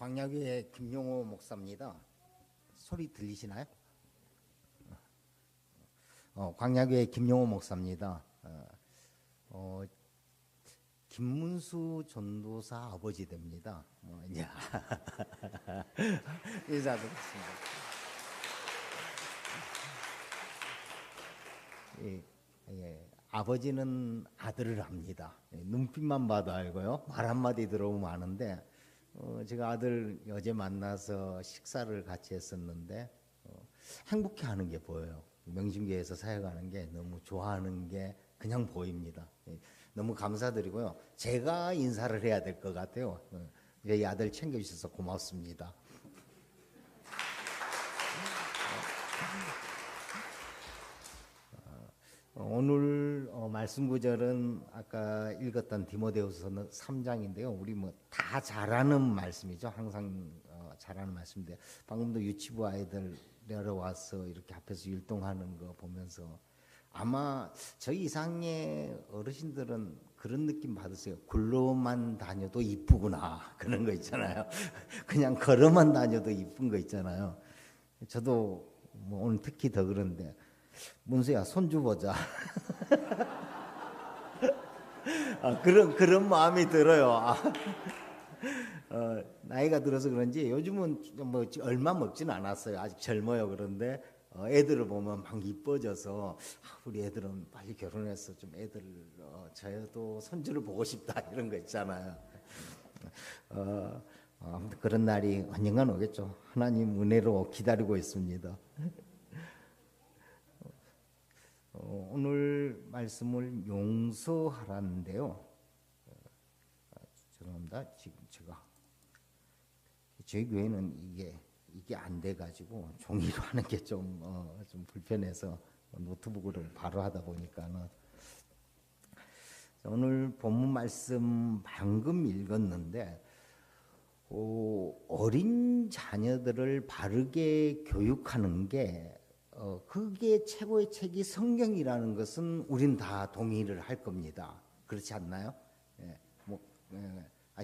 광야교회 김용호 목사입니다. 소리 들리시나요? 광야교회 김용호 목사입니다. 김문수 전도사 아버지 됩니다. 이제 인사드리겠습니다. 아버지는 아들을 압니다. 눈빛만 봐도 알고요. 말 한마디 들어오면 아는데 제가 아들 어제 만나서 식사를 같이 했었는데 행복해하는 게 보여요. 명심교회에서 사역하는 게 너무 좋아하는 게 그냥 보입니다. 너무 감사드리고요. 제가 인사를 해야 될 것 같아요. 저희 아들 챙겨주셔서 고맙습니다. 오늘 말씀 구절은 아까 읽었던 디모데후서 3장인데요. 우리 다 잘하는 말씀이죠. 항상 잘하는 말씀인데 방금도 유치부 아이들 내려와서 이렇게 앞에서 율동하는 거 보면서 아마 저희 이상의 어르신들은 그런 느낌 받으세요. 굴러만 다녀도 이쁘구나 그런 거 있잖아요. 그냥 걸어만 다녀도 이쁜 거 있잖아요. 저도 오늘 특히 더 그런데 문수야 손주 보자. 그런 마음이 들어요. 나이가 들어서 그런지 요즘은 얼마 먹지는 않았어요. 아직 젊어요. 그런데 애들을 보면 막 이뻐져서 우리 애들은 빨리 결혼해서 좀 애들 저도 손주를 보고 싶다 이런 거 있잖아요. 아무튼 그런 날이 언젠간 오겠죠. 하나님 은혜로 기다리고 있습니다. 오늘 말씀을 용서하라는데요. 죄송합니다. 지금 제가 저희 교회는 이게 안 돼가지고 종이로 하는 게 좀 불편해서 노트북으로 바로 하다 보니까는 오늘 본문 말씀 방금 읽었는데 어린 자녀들을 바르게 교육하는 게 그게 최고의 책이 성경이라는 것은 우린 다 동의를 할 겁니다. 그렇지 않나요?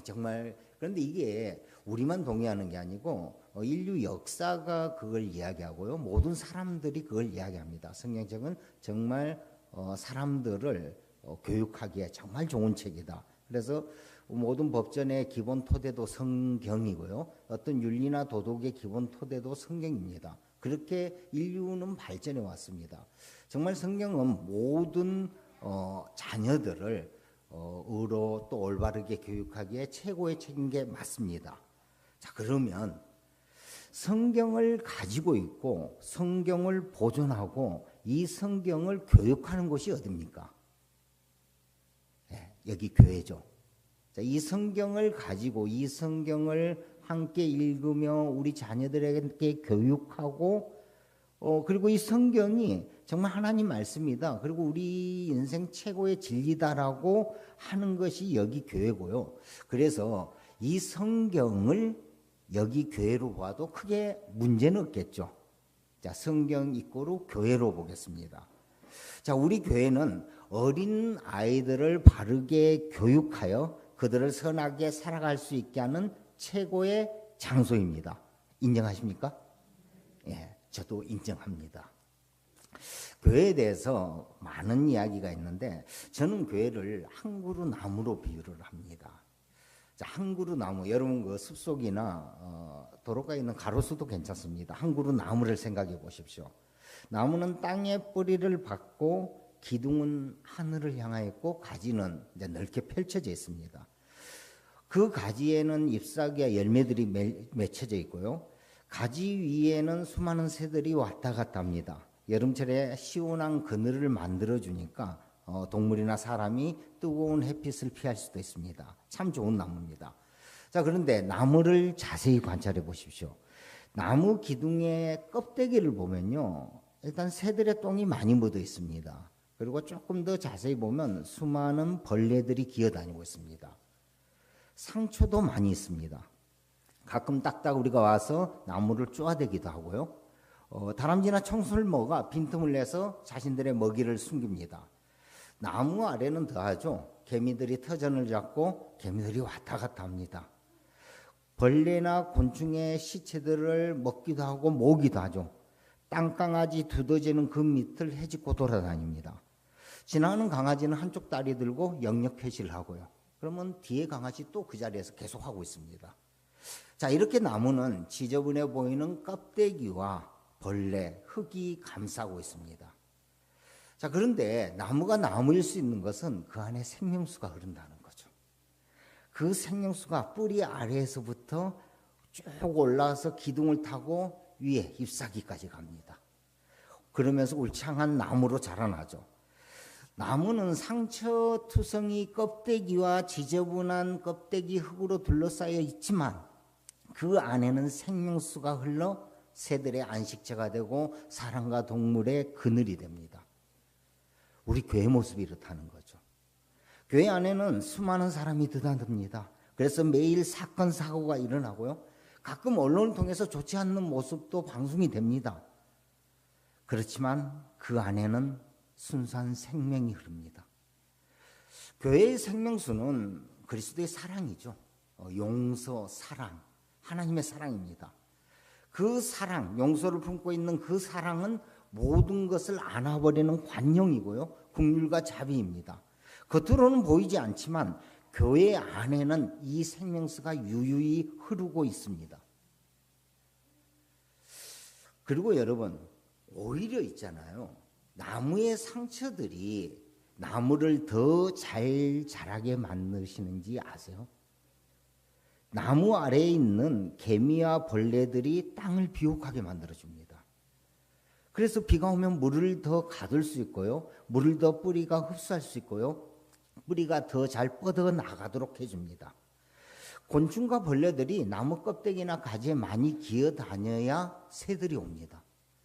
정말 그런데 이게 우리만 동의하는 게 아니고 인류 역사가 그걸 이야기하고요. 모든 사람들이 그걸 이야기합니다. 성경책은 정말 사람들을 교육하기에 정말 좋은 책이다. 그래서 모든 법전의 기본 토대도 성경이고요. 어떤 윤리나 도덕의 기본 토대도 성경입니다. 그렇게 인류는 발전해 왔습니다. 정말 성경은 모든 자녀들을 의로 또 올바르게 교육하기에 최고의 책인 게 맞습니다. 자, 그러면 성경을 가지고 있고 성경을 보존하고 이 성경을 교육하는 곳이 어디입니까? 여기 교회죠. 자, 이 성경을 가지고 이 성경을 함께 읽으며 우리 자녀들에게 교육하고 그리고 이 성경이 정말 하나님 말씀이다. 그리고 우리 인생 최고의 진리다라고 하는 것이 여기 교회고요. 그래서 이 성경을 여기 교회로 봐도 크게 문제는 없겠죠. 자, 성경 이꼬로 교회로 보겠습니다. 자, 우리 교회는 어린 아이들을 바르게 교육하여 그들을 선하게 살아갈 수 있게 하는 최고의 장소입니다. 인정하십니까? 예, 저도 인정합니다. 교회에 대해서 많은 이야기가 있는데 저는 교회를 한 그루 나무로 비유를 합니다. 자, 한 그루 나무, 여러분 그 숲속이나 도로가에 있는 가로수도 괜찮습니다. 한 그루 나무를 생각해 보십시오. 나무는 땅에 뿌리를 받고 기둥은 하늘을 향하여 있고 가지는 이제 넓게 펼쳐져 있습니다. 그 가지에는 잎사귀와 열매들이 맺혀져 있고요. 가지 위에는 수많은 새들이 왔다 갔다 합니다. 여름철에 시원한 그늘을 만들어주니까 동물이나 사람이 뜨거운 햇빛을 피할 수도 있습니다. 참 좋은 나무입니다. 자, 그런데 나무를 자세히 관찰해 보십시오. 나무 기둥의 껍데기를 보면요. 일단 새들의 똥이 많이 묻어 있습니다. 그리고 조금 더 자세히 보면 수많은 벌레들이 기어다니고 있습니다. 상처도 많이 있습니다. 가끔 딱딱 우리가 와서 나무를 쪼아대기도 하고요. 다람쥐나 청설모가 빈틈을 내서 자신들의 먹이를 숨깁니다. 나무 아래는 더하죠. 개미들이 터전을 잡고 개미들이 왔다 갔다 합니다. 벌레나 곤충의 시체들을 먹기도 하고 모으기도 하죠. 땅강아지 두더지는 그 밑을 헤집고 돌아다닙니다. 지나가는 강아지는 한쪽 다리 들고 영역 회시를 하고요. 그러면 뒤에 강아지 또 그 자리에서 계속 하고 있습니다. 자, 이렇게 나무는 지저분해 보이는 껍데기와 벌레, 흙이 감싸고 있습니다. 자, 그런데 나무가 나무일 수 있는 것은 그 안에 생명수가 흐른다는 거죠. 그 생명수가 뿌리 아래에서부터 쭉 올라와서 기둥을 타고 위에 잎사귀까지 갑니다. 그러면서 울창한 나무로 자라나죠. 나무는 상처투성이 껍데기와 지저분한 껍데기 흙으로 둘러싸여 있지만 그 안에는 생명수가 흘러 새들의 안식처가 되고 사람과 동물의 그늘이 됩니다. 우리 교회 모습이 이렇다는 거죠. 교회 안에는 수많은 사람이 드나듭니다. 그래서 매일 사건 사고가 일어나고요. 가끔 언론을 통해서 좋지 않는 모습도 방송이 됩니다. 그렇지만 그 안에는 순수한 생명이 흐릅니다. 교회의 생명수는 그리스도의 사랑이죠. 용서, 사랑, 하나님의 사랑입니다. 그 사랑, 용서를 품고 있는 그 사랑은 모든 것을 안아버리는 관용이고요. 긍휼과 자비입니다. 겉으로는 보이지 않지만 교회 안에는 이 생명수가 유유히 흐르고 있습니다. 그리고 여러분, 오히려 있잖아요. 나무의 상처들이 나무를 더 잘 자라게 만드시는지 아세요? 나무 아래에 있는 개미와 벌레들이 땅을 비옥하게 만들어줍니다. 그래서 비가 오면 물을 더 가둘 수 있고요. 물을 더 뿌리가 흡수할 수 있고요. 뿌리가 더 잘 뻗어 나가도록 해줍니다. 곤충과 벌레들이 나무 껍데기나 가지에 많이 기어다녀야 새들이 옵니다.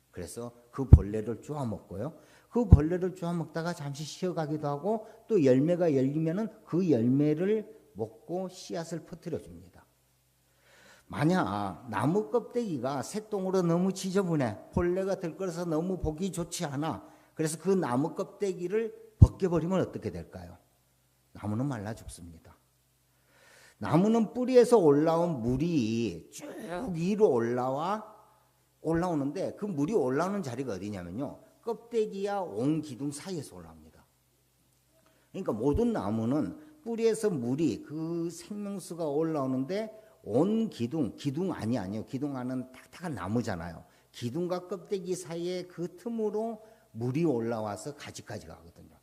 그래서 그 벌레를 쪼아먹고요. 그 벌레를 쪼아먹다가 잠시 쉬어가기도 하고 또 열매가 열리면은 그 열매를 먹고 씨앗을 퍼뜨려 줍니다. 만약 나무 껍데기가 새똥으로 너무 지저분해, 벌레가 들끓어서 너무 보기 좋지 않아, 그래서 그 나무 껍데기를 벗겨버리면 어떻게 될까요? 나무는 말라 죽습니다. 나무는 뿌리에서 올라온 물이 쭉 위로 올라오는데 그 물이 올라오는 자리가 어디냐면요, 껍데기와 온 기둥 사이에서 올라옵니다. 그러니까 모든 나무는 뿌리에서 물이 그 생명수가 올라오는데 온 기둥 아니에요. 기둥 안은 딱딱한 나무잖아요. 기둥과 껍데기 사이에 그 틈으로 물이 올라와서 가지까지 가거든요.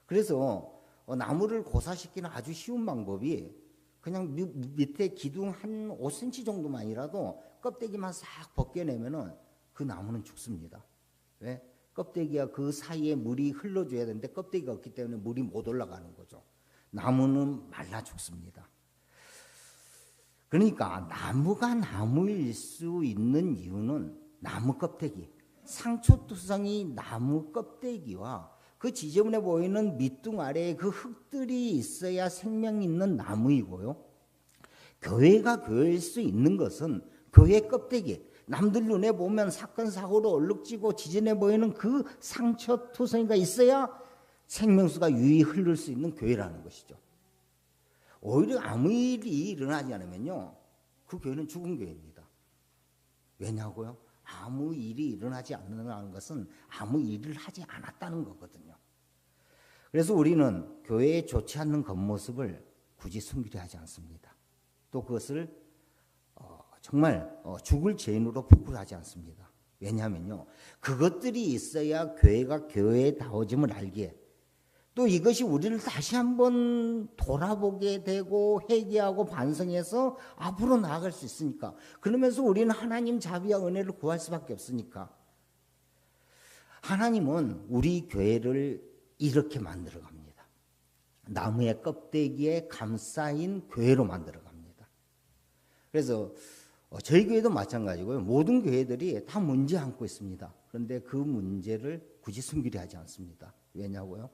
그래서 나무를 고사시키는 아주 쉬운 방법이 그냥 밑에 기둥 한 5cm 정도만이라도 껍데기만 싹 벗겨내면은 그 나무는 죽습니다. 왜? 껍데기와 그 사이에 물이 흘러줘야 되는데 껍데기가 없기 때문에 물이 못 올라가는 거죠. 나무는 말라 죽습니다. 그러니까 나무가 나무일 수 있는 이유는 나무 껍데기, 상초투성이 나무 껍데기와 그 지저분해 보이는 밑둥 아래에 그 흙들이 있어야 생명이 있는 나무이고요. 교회가 교회일 수 있는 것은 교회 껍데기, 남들 눈에 보면 사건 사고로 얼룩지고 지저분해 보이는 그 상처투성이가 있어야 생명수가 유유히 흐를 수 있는 교회라는 것이죠. 오히려 아무 일이 일어나지 않으면요, 그 교회는 죽은 교회입니다. 왜냐고요? 아무 일이 일어나지 않는다는 것은 아무 일을 하지 않았다는 거거든요. 그래서 우리는 교회에 좋지 않는 겉모습을 굳이 숨기려 하지 않습니다. 또 그것을 정말 죽을 죄인으로 부끄러워하지 않습니다. 왜냐하면요, 그것들이 있어야 교회가 교회다워짐을 알기에, 또 이것이 우리를 다시 한번 돌아보게 되고 회개하고 반성해서 앞으로 나아갈 수 있으니까, 그러면서 우리는 하나님 자비와 은혜를 구할 수밖에 없으니까, 하나님은 우리 교회를 이렇게 만들어 갑니다. 나무의 껍데기에 감싸인 교회로 만들어 갑니다. 그래서 저희 교회도 마찬가지고요. 모든 교회들이 다 문제 안고 있습니다. 그런데 그 문제를 굳이 숨기려 하지 않습니다. 왜냐고요?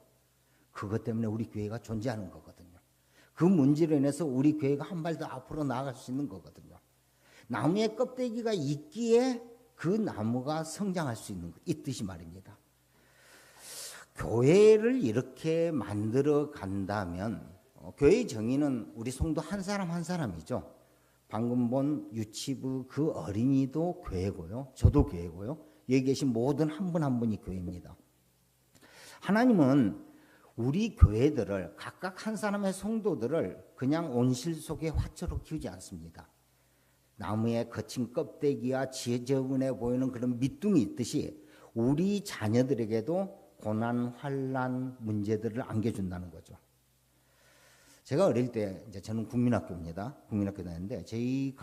그것 때문에 우리 교회가 존재하는 거거든요. 그 문제로 인해서 우리 교회가 한 발 더 앞으로 나아갈 수 있는 거거든요. 나무의 껍데기가 있기에 그 나무가 성장할 수 있듯이 말입니다. 교회를 이렇게 만들어 간다면, 교회의 정의는 우리 성도 한 사람 한 사람이죠. 방금 본 유치부 그 어린이도 교회고요. 저도 교회고요. 여기 계신 모든 한 분 한 분이 교회입니다. 하나님은 우리 교회들을 각각 한 사람의 성도들을 그냥 온실 속의 화초로 키우지 않습니다. 나무의 거친 껍데기와 지저분해 보이는 그런 밑둥이 있듯이 우리 자녀들에게도 고난, 환난, 문제들을 안겨준다는 거죠. 제가 어릴 때 이제 저는 국민학교입니다. 국민학교 다녔는데 저희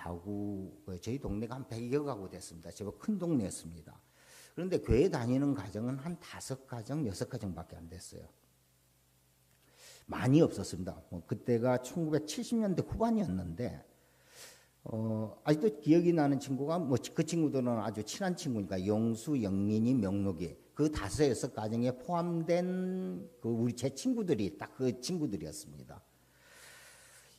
동네가 한 100여 가구 됐습니다. 제법 큰 동네였습니다. 그런데 교회 다니는 가정은 한 5가정, 6가정밖에 안 됐어요. 많이 없었습니다. 그때가 1970년대 후반이었는데 아직도 기억이 나는 친구가 그 친구들은 아주 친한 친구니까 영수, 영민이, 명록이 그 5, 6가정에 포함된 제 친구들이 딱 그 친구들이었습니다.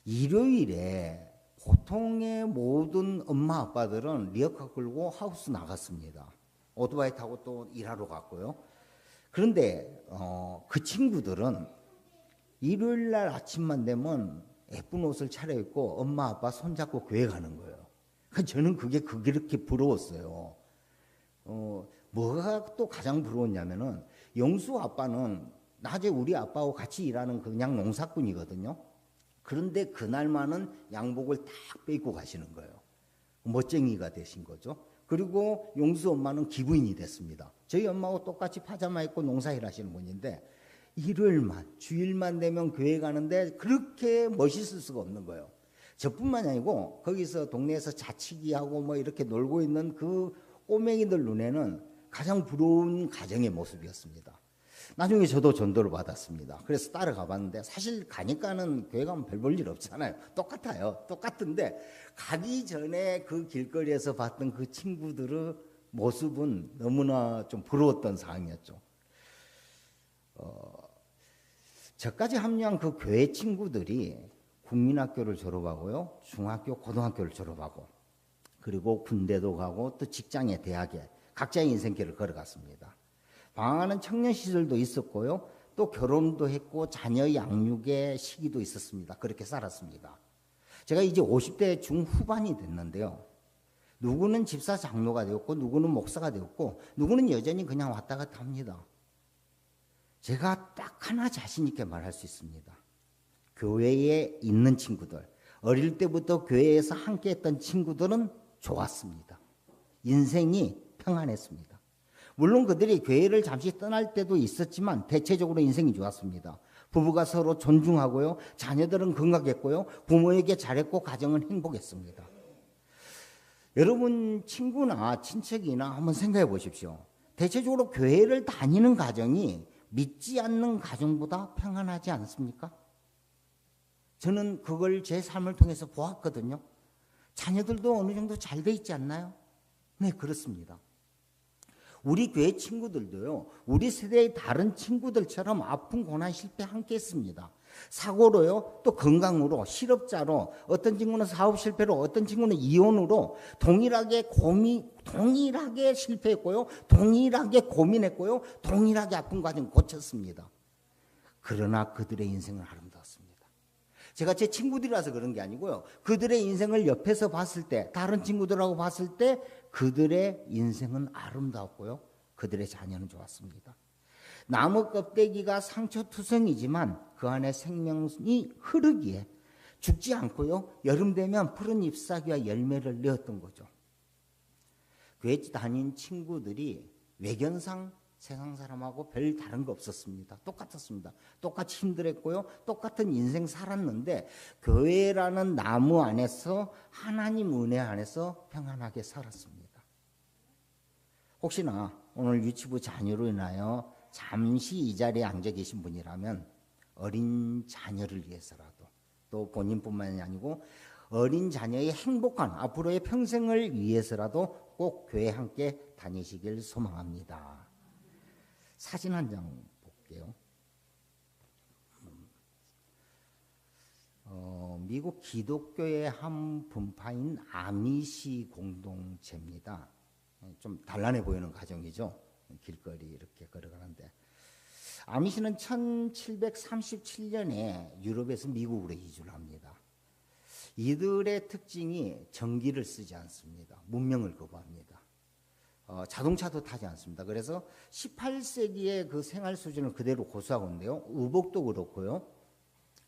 일요일에 보통의 모든 엄마 아빠들은 리어카 끌고 하우스 나갔습니다. 오토바이 타고 또 일하러 갔고요. 그런데 그 친구들은 일요일 날 아침만 되면 예쁜 옷을 차려입고 엄마 아빠 손잡고 교회 가는 거예요. 저는 그게 그렇게 부러웠어요. 뭐가 또 가장 부러웠냐면은 영수 아빠는 낮에 우리 아빠하고 같이 일하는 그냥 농사꾼이거든요. 그런데 그날만은 양복을 딱 빼입고 가시는 거예요. 멋쟁이가 되신 거죠. 그리고 용수 엄마는 기부인이 됐습니다. 저희 엄마하고 똑같이 파자마 입고 농사일 하시는 분인데 일요일만, 주일만 되면 교회 가는데 그렇게 멋있을 수가 없는 거예요. 저뿐만이 아니고 거기서 동네에서 자치기하고 뭐 이렇게 놀고 있는 그 꼬맹이들 눈에는 가장 부러운 가정의 모습이었습니다. 나중에 저도 전도를 받았습니다. 그래서 따라가 봤는데 사실 가니까는 교회 가면 별 볼 일 없잖아요. 똑같아요. 똑같은데 가기 전에 그 길거리에서 봤던 그 친구들의 모습은 너무나 좀 부러웠던 상황이었죠. 저까지 합류한 그 교회 친구들이 국민학교를 졸업하고요. 중학교, 고등학교를 졸업하고 그리고 군대도 가고 또 직장에 대학에 각자의 인생길을 걸어갔습니다. 방황하는 청년 시절도 있었고요. 또 결혼도 했고 자녀 양육의 시기도 있었습니다. 그렇게 살았습니다. 제가 이제 50대 중후반이 됐는데요. 누구는 집사 장로가 되었고 누구는 목사가 되었고 누구는 여전히 그냥 왔다 갔다 합니다. 제가 딱 하나 자신 있게 말할 수 있습니다. 교회에 있는 친구들, 어릴 때부터 교회에서 함께 했던 친구들은 좋았습니다. 인생이 평안했습니다. 물론 그들이 교회를 잠시 떠날 때도 있었지만 대체적으로 인생이 좋았습니다. 부부가 서로 존중하고요. 자녀들은 건강했고요. 부모에게 잘했고 가정은 행복했습니다. 여러분 친구나 친척이나 한번 생각해 보십시오. 대체적으로 교회를 다니는 가정이 믿지 않는 가정보다 평안하지 않습니까? 저는 그걸 제 삶을 통해서 보았거든요. 자녀들도 어느 정도 잘 돼 있지 않나요? 네, 그렇습니다. 우리 교회 친구들도요, 우리 세대의 다른 친구들처럼 아픈 고난 실패 함께 했습니다. 사고로요, 또 건강으로, 실업자로, 어떤 친구는 사업 실패로, 어떤 친구는 이혼으로 동일하게 실패했고요, 동일하게 고민했고요, 동일하게 아픈 과정 고쳤습니다. 그러나 그들의 인생은 아름다웠습니다. 제가 제 친구들이라서 그런 게 아니고요, 그들의 인생을 옆에서 봤을 때, 다른 친구들하고 봤을 때 그들의 인생은 아름다웠고요, 그들의 자녀는 좋았습니다. 나무 껍데기가 상처투성이지만 그 안에 생명이 흐르기에 죽지 않고요, 여름 되면 푸른 잎사귀와 열매를 내었던 거죠. 교회 다닌 친구들이 외견상 세상 사람하고 별 다른 거 없었습니다. 똑같았습니다. 똑같이 힘들었고요, 똑같은 인생 살았는데 교회라는 나무 안에서 하나님 은혜 안에서 평안하게 살았습니다. 혹시나 오늘 유치부 자녀로 인하여 잠시 이 자리에 앉아 계신 분이라면 어린 자녀를 위해서라도, 또 본인뿐만이 아니고 어린 자녀의 행복한 앞으로의 평생을 위해서라도 꼭 교회 함께 다니시길 소망합니다. 사진 한 장 볼게요. 미국 기독교의 한 분파인 아미시 공동체입니다. 좀 단란해 보이는 가정이죠. 길거리 이렇게 걸어가는데, 아미시는 1737년에 유럽에서 미국으로 이주를 합니다. 이들의 특징이 전기를 쓰지 않습니다. 문명을 거부합니다. 자동차도 타지 않습니다. 그래서 18세기의 그 생활 수준을 그대로 고수하고 있는데요. 의복도 그렇고요.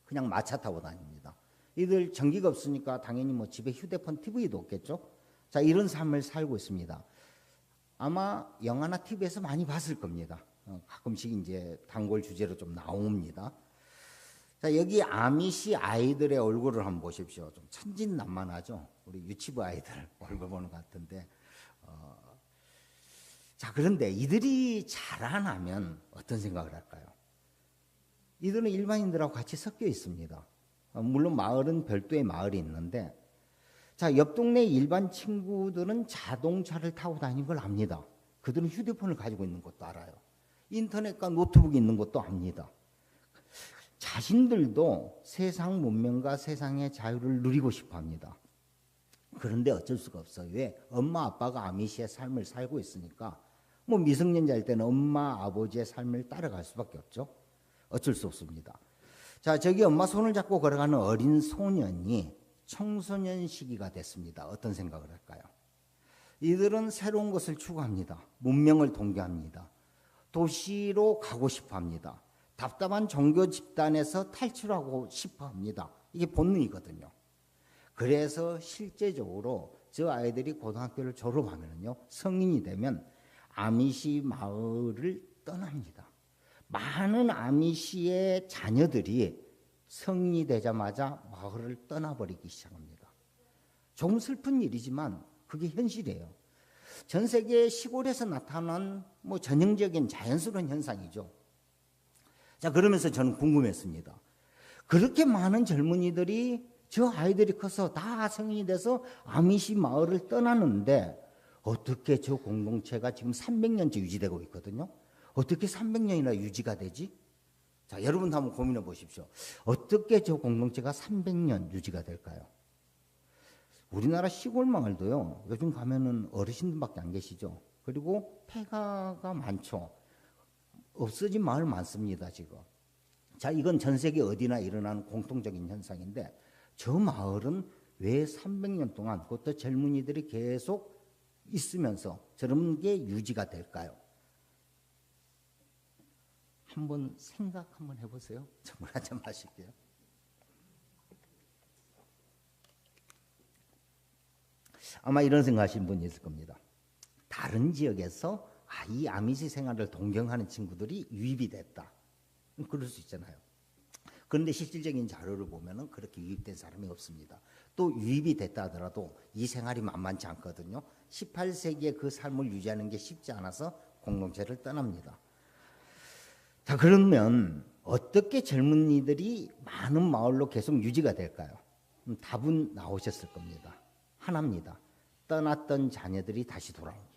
그냥 마차 타고 다닙니다. 이들 전기가 없으니까 당연히 뭐 집에 휴대폰, TV도 없겠죠. 자, 이런 삶을 살고 있습니다. 아마 영화나 TV에서 많이 봤을 겁니다. 가끔씩 이제 단골 주제로 좀 나옵니다. 자, 여기 아미시 아이들의 얼굴을 한번 보십시오. 좀 천진난만하죠. 우리 유치부 아이들 얼굴 보는 것 같은데. 자, 그런데 이들이 자라나면 어떤 생각을 할까요? 이들은 일반인들하고 같이 섞여 있습니다. 물론 마을은 별도의 마을이 있는데, 자, 옆 동네 일반 친구들은 자동차를 타고 다니는 걸 압니다. 그들은 휴대폰을 가지고 있는 것도 알아요. 인터넷과 노트북이 있는 것도 압니다. 자신들도 세상 문명과 세상의 자유를 누리고 싶어 합니다. 그런데 어쩔 수가 없어요. 왜? 엄마 아빠가 아미시의 삶을 살고 있으니까 뭐 미성년자일 때는 엄마 아버지의 삶을 따라갈 수밖에 없죠. 어쩔 수 없습니다. 자, 저기 엄마 손을 잡고 걸어가는 어린 소년이 청소년 시기가 됐습니다. 어떤 생각을 할까요? 이들은 새로운 것을 추구합니다. 문명을 동경합니다. 도시로 가고 싶어 합니다. 답답한 종교 집단에서 탈출하고 싶어 합니다. 이게 본능이거든요. 그래서 실제적으로 저 아이들이 고등학교를 졸업하면요, 성인이 되면 아미시 마을을 떠납니다. 많은 아미시의 자녀들이 성인이 되자마자 마을을 떠나버리기 시작합니다. 조금 슬픈 일이지만 그게 현실이에요. 전 세계 시골에서 나타난 뭐 전형적인 자연스러운 현상이죠. 자, 그러면서 저는 궁금했습니다. 그렇게 많은 젊은이들이 저 아이들이 커서 다 성인이 돼서 아미시 마을을 떠나는데 어떻게 저 공동체가 지금 300년째 유지되고 있거든요. 어떻게 300년이나 유지가 되지? 자, 여러분 한번 고민해 보십시오. 어떻게 저 공동체가 300년 유지가 될까요? 우리나라 시골 마을도요, 요즘 가면은 어르신들밖에 안 계시죠. 그리고 폐가가 많죠. 없어진 마을 많습니다, 지금. 자, 이건 전 세계 어디나 일어나는 공통적인 현상인데, 저 마을은 왜 300년 동안 그것도 젊은이들이 계속 있으면서 저런 게 유지가 될까요? 한번 생각 한번 해보세요. 정말 하지 마실게요. 아마 이런 생각하시는 분이 있을 겁니다. 다른 지역에서 이 아미시 생활을 동경하는 친구들이 유입이 됐다. 그럴 수 있잖아요. 그런데 실질적인 자료를 보면은 그렇게 유입된 사람이 없습니다. 또 유입이 됐다 하더라도 이 생활이 만만치 않거든요. 18세기에 그 삶을 유지하는 게 쉽지 않아서 공동체를 떠납니다. 자, 그러면 어떻게 젊은이들이 많은 마을로 계속 유지가 될까요? 답은 나오셨을 겁니다. 하나입니다. 떠났던 자녀들이 다시 돌아옵니다.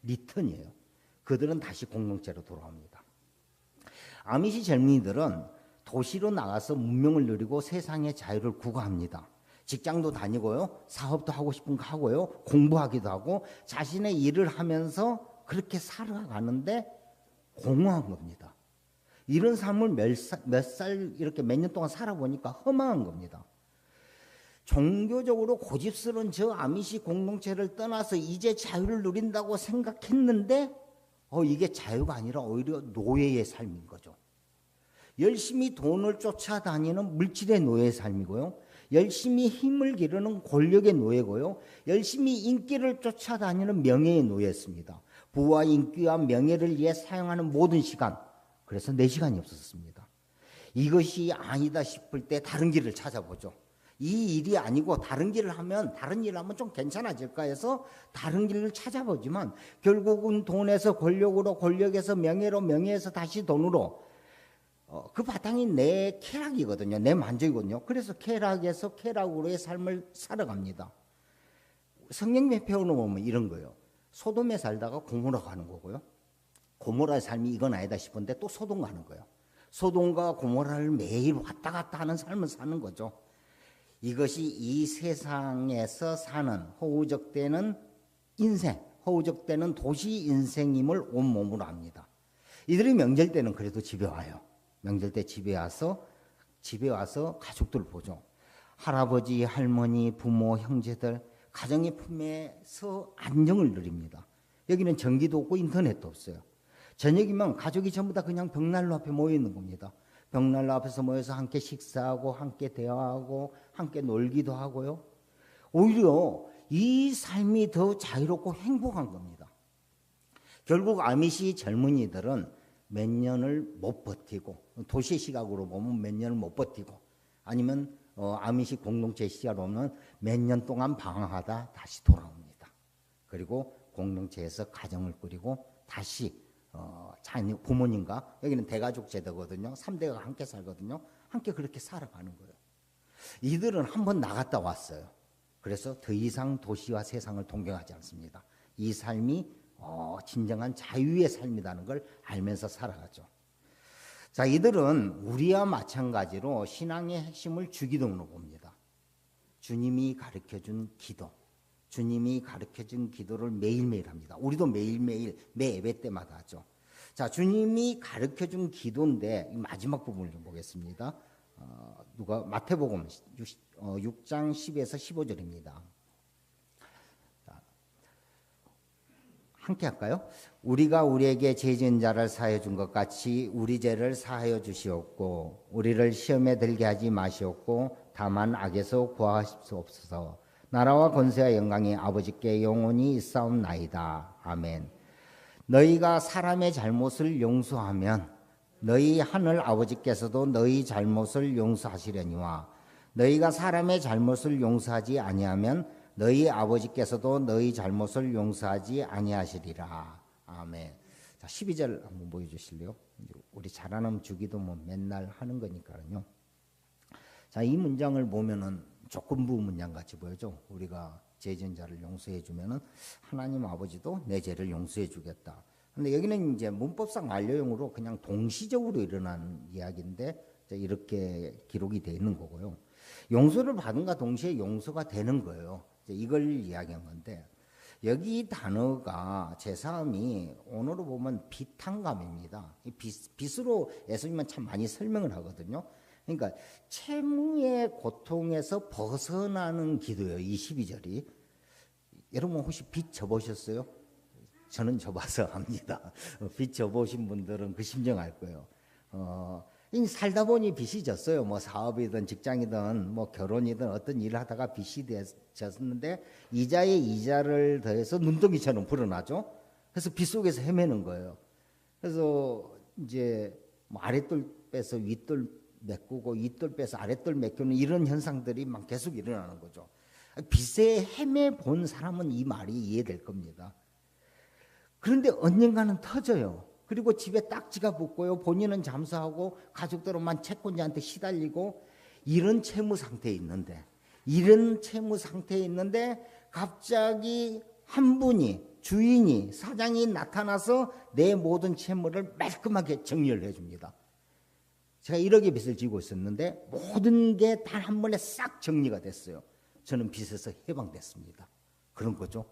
리턴이에요. 그들은 다시 공동체로 돌아옵니다. 아미시 젊은이들은 도시로 나가서 문명을 누리고 세상의 자유를 구가합니다. 직장도 다니고요, 사업도 하고 싶은 거 하고요, 공부하기도 하고 자신의 일을 하면서 그렇게 살아가는데 공허한 겁니다. 이런 삶을 몇 살 이렇게 몇 년 동안 살아보니까 허망한 겁니다. 종교적으로 고집스러운 저 아미시 공동체를 떠나서 이제 자유를 누린다고 생각했는데 이게 자유가 아니라 오히려 노예의 삶인 거죠. 열심히 돈을 쫓아다니는 물질의 노예의 삶이고요. 열심히 힘을 기르는 권력의 노예고요. 열심히 인기를 쫓아다니는 명예의 노예였습니다. 부와 인기와 명예를 위해 사용하는 모든 시간, 그래서 내 시간이 없었습니다. 이것이 아니다 싶을 때 다른 길을 찾아보죠. 이 일이 아니고 다른 길을 하면 다른 일을 하면 좀 괜찮아질까 해서 다른 길을 찾아보지만 결국은 돈에서 권력으로, 권력에서 명예로, 명예에서 다시 돈으로, 그 바탕이 내 쾌락이거든요. 내 만족이거든요. 그래서 쾌락에서 쾌락으로의 삶을 살아갑니다. 성경에 배워놓으면 이런 거예요. 소돔에 살다가 고모라 가는 거고요. 고모라의 삶이 이건 아니다 싶은데 또 소돔 가는 거예요. 소돔과 고모라를 매일 왔다 갔다 하는 삶을 사는 거죠. 이것이 이 세상에서 사는 허우적대는 인생, 허우적대는 도시 인생임을 온몸으로 압니다. 이들이 명절 때는 그래도 집에 와요. 명절 때 집에 와서 가족들을 보죠. 할아버지, 할머니, 부모, 형제들 가정의 품에서 안정을 누립니다. 여기는 전기도 없고 인터넷도 없어요. 저녁이면 가족이 전부 다 그냥 벽난로 앞에 모여 있는 겁니다. 벽난로 앞에서 모여서 함께 식사하고 함께 대화하고 함께 놀기도 하고요. 오히려 이 삶이 더 자유롭고 행복한 겁니다. 결국 아미시 젊은이들은 몇 년을 못 버티고, 도시 시각으로 보면 몇 년을 못 버티고, 아니면 아미시 공동체 시각으로는 몇 년 동안 방황하다 다시 돌아옵니다. 그리고 공동체에서 가정을 꾸리고 다시 자녀, 부모님과, 여기는 대가족 제도거든요. 3대가 함께 살거든요. 함께 그렇게 살아가는 거예요. 이들은 한번 나갔다 왔어요. 그래서 더 이상 도시와 세상을 동경하지 않습니다. 이 삶이 진정한 자유의 삶이라는 걸 알면서 살아가죠. 자, 이들은 우리와 마찬가지로 신앙의 핵심을 주기도문으로 봅니다. 주님이 가르쳐준 기도, 주님이 가르쳐준 기도를 매일매일 합니다. 우리도 매일매일 매 예배 때마다 하죠. 자, 주님이 가르쳐준 기도인데 마지막 부분을 좀 보겠습니다. 마태복음 6장 10에서 15절입니다. 함께 할까요? 우리가 우리에게 죄 지은 자를 사하여 준 것 같이 우리 죄를 사하여 주시옵고 우리를 시험에 들게 하지 마시옵고 다만 악에서 구하시옵소서. 나라와 권세와 영광이 아버지께 영원히 있사옵나이다. 아멘. 너희가 사람의 잘못을 용서하면 너희 하늘 아버지께서도 너희 잘못을 용서하시려니와 너희가 사람의 잘못을 용서하지 아니하면 너희 아버지께서도 너희 잘못을 용서하지 아니하시리라. 아멘. 자, 12절 한번 보여주실래요? 우리 잘하는 주기도 뭐 맨날 하는 거니까요. 자, 이 문장을 보면은 조건부 문장 같이 보여죠. 우리가 죄 지은 자를 용서해 주면은 하나님 아버지도 내 죄를 용서해 주겠다. 근데 여기는 이제 문법상 완료형으로 그냥 동시적으로 일어난 이야기인데 이렇게 기록이 되어 있는 거고요. 용서를 받은과 동시에 용서가 되는 거예요. 이걸 이야기한 건데 여기 단어가 제사함이 언어로 보면 비탄감입니다. 빚으로 예수님은 참 많이 설명을 하거든요. 그러니까 채무의 고통에서 벗어나는 기도예요. 이 12절이. 여러분 혹시 빚 져보셨어요? 저는 져봐서 압니다. 빚 져보신 분들은 그 심정 알 거예요. 살다 보니 빚이 졌어요. 뭐 사업이든 직장이든 뭐 결혼이든 어떤 일을 하다가 빚이 졌는데 이자에 이자를 더해서 눈덩이처럼 불어나죠. 그래서 빚 속에서 헤매는 거예요. 그래서 이제 뭐 아랫돌 빼서 윗돌 메꾸고 윗돌 빼서 아랫돌 메꾸는 이런 현상들이 막 계속 일어나는 거죠. 빚에 헤매 본 사람은 이 말이 이해될 겁니다. 그런데 언젠가는 터져요. 그리고 집에 딱지가 붙고요. 본인은 잠수하고 가족들만 채권자한테 시달리고 이런 채무 상태에 있는데 갑자기 한 분이 주인이 사장이 나타나서 내 모든 채무를 말끔하게 정리를 해줍니다. 제가 1억의 빚을 지고 있었는데 모든 게 단 한 번에 싹 정리가 됐어요. 저는 빚에서 해방됐습니다. 그런 거죠.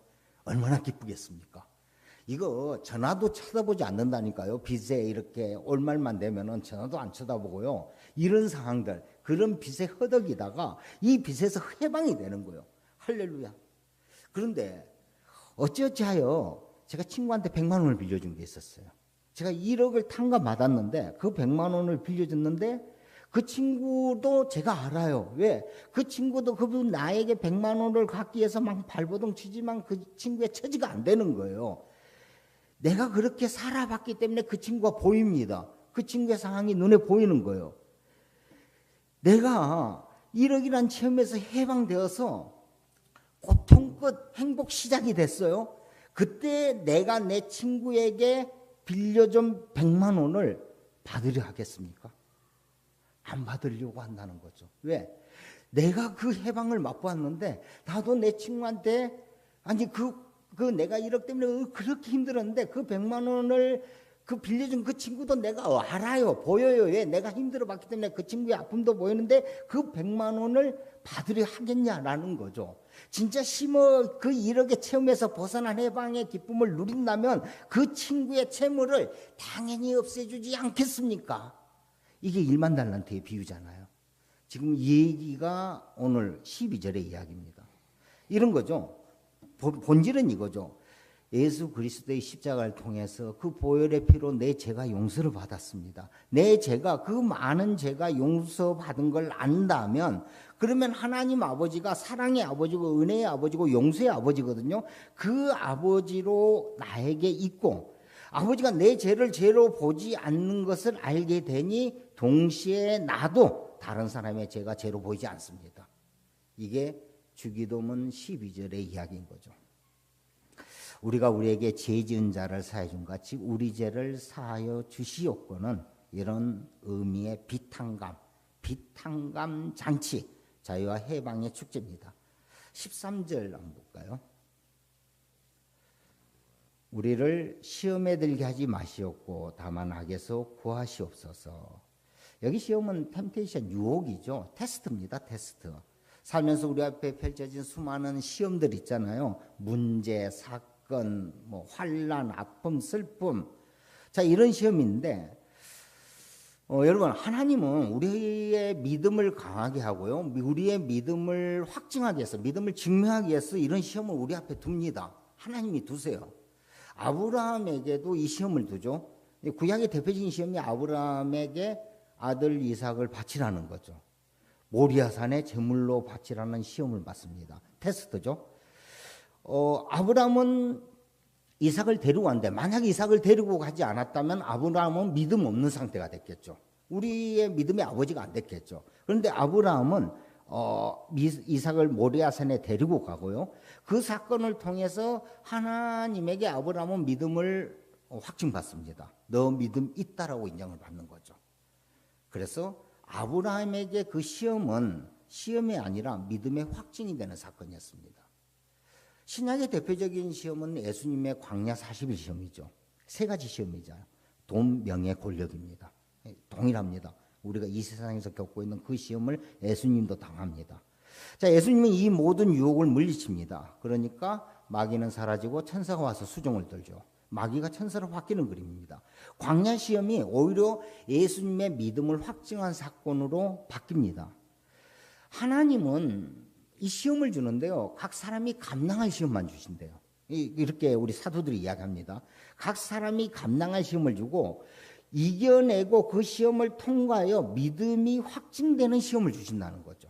얼마나 기쁘겠습니까? 이거 전화도 쳐다보지 않는다니까요. 빚에 이렇게 올 말만 되면은 전화도 안 쳐다보고요. 이런 상황들, 그런 빚에 허덕이다가 이 빚에서 해방이 되는 거예요. 할렐루야. 그런데 어찌어찌하여 제가 친구한테 100만 원을 빌려준 게 있었어요. 제가 1억을 탕감받았는데 그 100만 원을 빌려줬는데 그 친구도 제가 알아요. 왜? 그 친구도 그분 나에게 100만 원을 갖기 위해서 막 발버둥 치지만 그 친구의 처지가 안 되는 거예요. 내가 그렇게 살아봤기 때문에 그 친구가 보입니다. 그 친구의 상황이 눈에 보이는 거예요. 내가 1억이란 체험에서 해방되어서 고통 끝 행복 시작이 됐어요. 그때 내가 내 친구에게 빌려준 100만 원을 받으려 하겠습니까? 안 받으려고 한다는 거죠. 왜? 내가 그 해방을 맛보았는데 나도 내 친구한테 내가 1억 때문에 그렇게 힘들었는데 그 100만 원을 빌려준 그 친구도 내가 알아요. 보여요. 왜? 내가 힘들어봤기 때문에 그 친구의 아픔도 보이는데 그 100만 원을 받으려 하겠냐라는 거죠. 진짜 그 1억의 채무에서 벗어난 해방의 기쁨을 누린다면 그 친구의 채무를 당연히 없애주지 않겠습니까? 이게 1만 달란트의 비유잖아요. 지금 이 얘기가 오늘 12절의 이야기입니다. 이런 거죠. 본질은 이거죠. 예수 그리스도의 십자가를 통해서 그 보혈의 피로 내 죄가 용서를 받았습니다. 내 죄가, 그 많은 죄가 용서받은 걸 안다면, 그러면 하나님 아버지가 사랑의 아버지고 은혜의 아버지고 용서의 아버지거든요. 그 아버지로 나에게 있고, 아버지가 내 죄를 죄로 보지 않는 것을 알게 되니 동시에 나도 다른 사람의 죄가 죄로 보이지 않습니다. 이게 주기도문 12절의 이야기인 거죠. 우리가 우리에게 죄 지은 자를 사하여 준 같이 우리 죄를 사하여 주시옵고는 이런 의미의 비탄감 잔치, 자유와 해방의 축제입니다. 13절 한번 볼까요? 우리를 시험에 들게 하지 마시옵고 다만 악에서 구하시옵소서. 여기 시험은 템테이션, 유혹이죠. 테스트입니다. 테스트. 살면서 우리 앞에 펼쳐진 수많은 시험들 있잖아요. 문제, 사건, 환난, 아픔, 슬픔. 자, 이런 시험인데 여러분, 하나님은 우리의 믿음을 강하게 하고요, 우리의 믿음을 확증하기 위해서, 믿음을 증명하기 위해서 이런 시험을 우리 앞에 둡니다. 하나님이 두세요. 아브라함에게도 이 시험을 두죠. 구약의 대표적인 시험이 아브라함에게 아들 이삭을 바치라는 거죠. 모리아산에 제물로 바치라는 시험을 받습니다. 테스트죠. 아브라함은 이삭을 데리고 왔는데, 만약 이삭을 데리고 가지 않았다면 아브라함은 믿음 없는 상태가 됐겠죠. 우리의 믿음의 아버지가 안 됐겠죠. 그런데 아브라함은 이삭을 모리아산에 데리고 가고요, 그 사건을 통해서 하나님에게 아브라함은 믿음을 확증받습니다. 너 믿음 있다라고 인정을 받는 거죠. 그래서 아브라함에게 그 시험은 시험이 아니라 믿음의 확증이 되는 사건이었습니다. 신약의 대표적인 시험은 예수님의 광야 40일 시험이죠. 세 가지 시험이죠. 돈, 명예, 권력입니다. 동일합니다. 우리가 이 세상에서 겪고 있는 그 시험을 예수님도 당합니다. 자, 예수님은 이 모든 유혹을 물리칩니다. 그러니까 마귀는 사라지고 천사가 와서 수종을 들죠. 마귀가 천사로 바뀌는 그림입니다. 광야 시험이 오히려 예수님의 믿음을 확증한 사건으로 바뀝니다. 하나님은 이 시험을 주는데요, 각 사람이 감당할 시험만 주신대요. 이렇게 우리 사도들이 이야기합니다. 각 사람이 감당할 시험을 주고 이겨내고 그 시험을 통과하여 믿음이 확증되는 시험을 주신다는 거죠.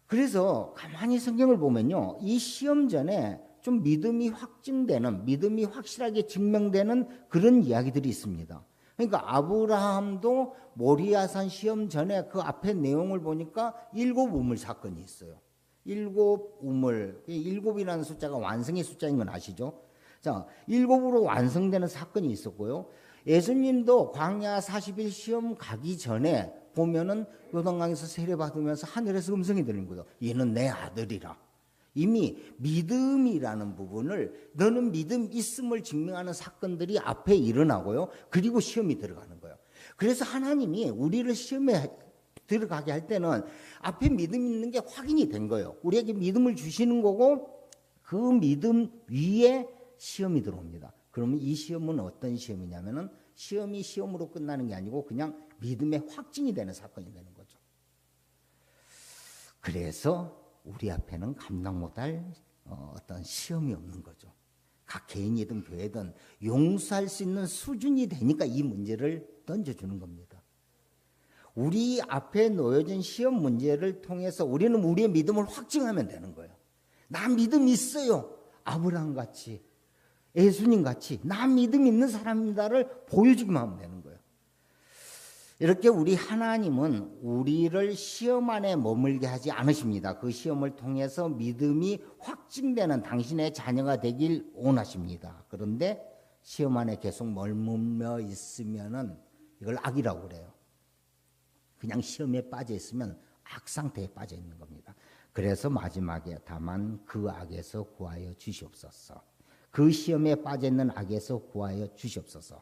그래서 가만히 성경을 보면요, 이 시험 전에 좀 믿음이 확증되는, 믿음이 확실하게 증명되는 그런 이야기들이 있습니다. 그러니까 아브라함도 모리아산 시험 전에 그 앞에 내용을 보니까 7 우물 사건이 있어요. 7 우물, 7이라는 숫자가 완성의 숫자인 건 아시죠? 자, 7으로 완성되는 사건이 있었고요. 예수님도 광야 40일 시험 가기 전에 보면은 요단강에서 세례받으면서 하늘에서 음성이 들리는 거죠. 얘는 내 아들이라. 이미 믿음이라는 부분을, 너는 믿음 있음을 증명하는 사건들이 앞에 일어나고요, 그리고 시험이 들어가는 거예요. 그래서 하나님이 우리를 시험에 들어가게 할 때는 앞에 믿음 있는 게 확인이 된 거예요. 우리에게 믿음을 주시는 거고 그 믿음 위에 시험이 들어옵니다. 그러면 이 시험은 어떤 시험이냐면은 시험이 시험으로 끝나는 게 아니고 그냥 믿음의 확증이 되는 사건이 되는 거죠. 그래서 우리 앞에는 감당 못할 어떤 시험이 없는 거죠. 각 개인이든 교회든 용서할 수 있는 수준이 되니까 이 문제를 던져주는 겁니다. 우리 앞에 놓여진 시험 문제를 통해서 우리는 우리의 믿음을 확증하면 되는 거예요. 나 믿음 있어요. 아브라함 같이, 예수님 같이 나 믿음 있는 사람이다를 보여주기만 하면 되는 거예요. 이렇게 우리 하나님은 우리를 시험 안에 머물게 하지 않으십니다. 그 시험을 통해서 믿음이 확증되는 당신의 자녀가 되길 원하십니다. 그런데 시험 안에 계속 머물며 있으면은 이걸 악이라고 그래요. 그냥 시험에 빠져 있으면 악 상태에 빠져 있는 겁니다. 그래서 마지막에 다만 그 악에서 구하여 주시옵소서. 그 시험에 빠져 있는 악에서 구하여 주시옵소서.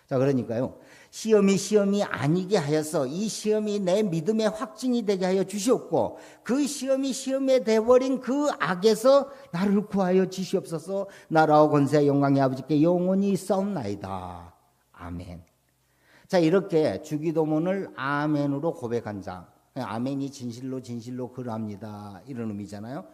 자, 그러니까요, 시험이 아니게 하여서 이 시험이 내 믿음의 확증이 되게 하여 주시옵고 그 시험이 시험에 돼버린 그 악에서 나를 구하여 주시옵소서. 나라와 권세 영광의 아버지께 영원히 있사옵나이다. 아멘. 자, 이렇게 주기도문을 아멘으로 고백한 자, 아멘이 진실로 진실로 그러합니다 이런 의미잖아요.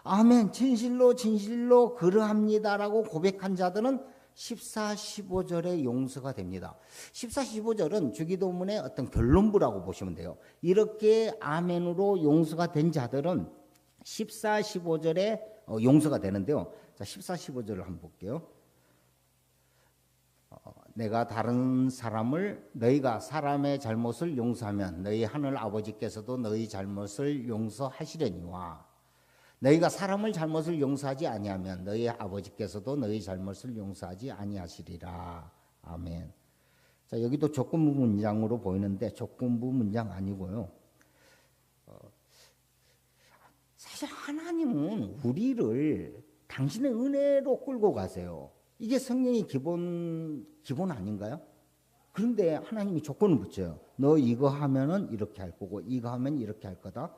아멘, 진실로 진실로 그러합니다라고 고백한 자들은 14, 15절의 용서가 됩니다. 14, 15절은 주기도문의 어떤 결론부라고 보시면 돼요. 이렇게 아멘으로 용서가 된 자들은 14, 15절에 용서가 되는데요. 자, 14, 15절을 한번 볼게요. 내가 다른 사람을 너희가 사람의 잘못을 용서하면 너희 하늘 아버지께서도 너희 잘못을 용서하시려니와 너희가 사람을 잘못을 용서하지 아니하면 너희 아버지께서도 너희 잘못을 용서하지 아니하시리라. 아멘. 자, 여기도 조건부 문장으로 보이는데 조건부 문장 아니고요. 사실 하나님은 우리를 당신의 은혜로 끌고 가세요. 이게 성령의 기본 아닌가요? 그런데 하나님이 조건을 붙여요. 너 이거 하면은 이렇게 할 거고 이거 하면 이렇게 할 거다.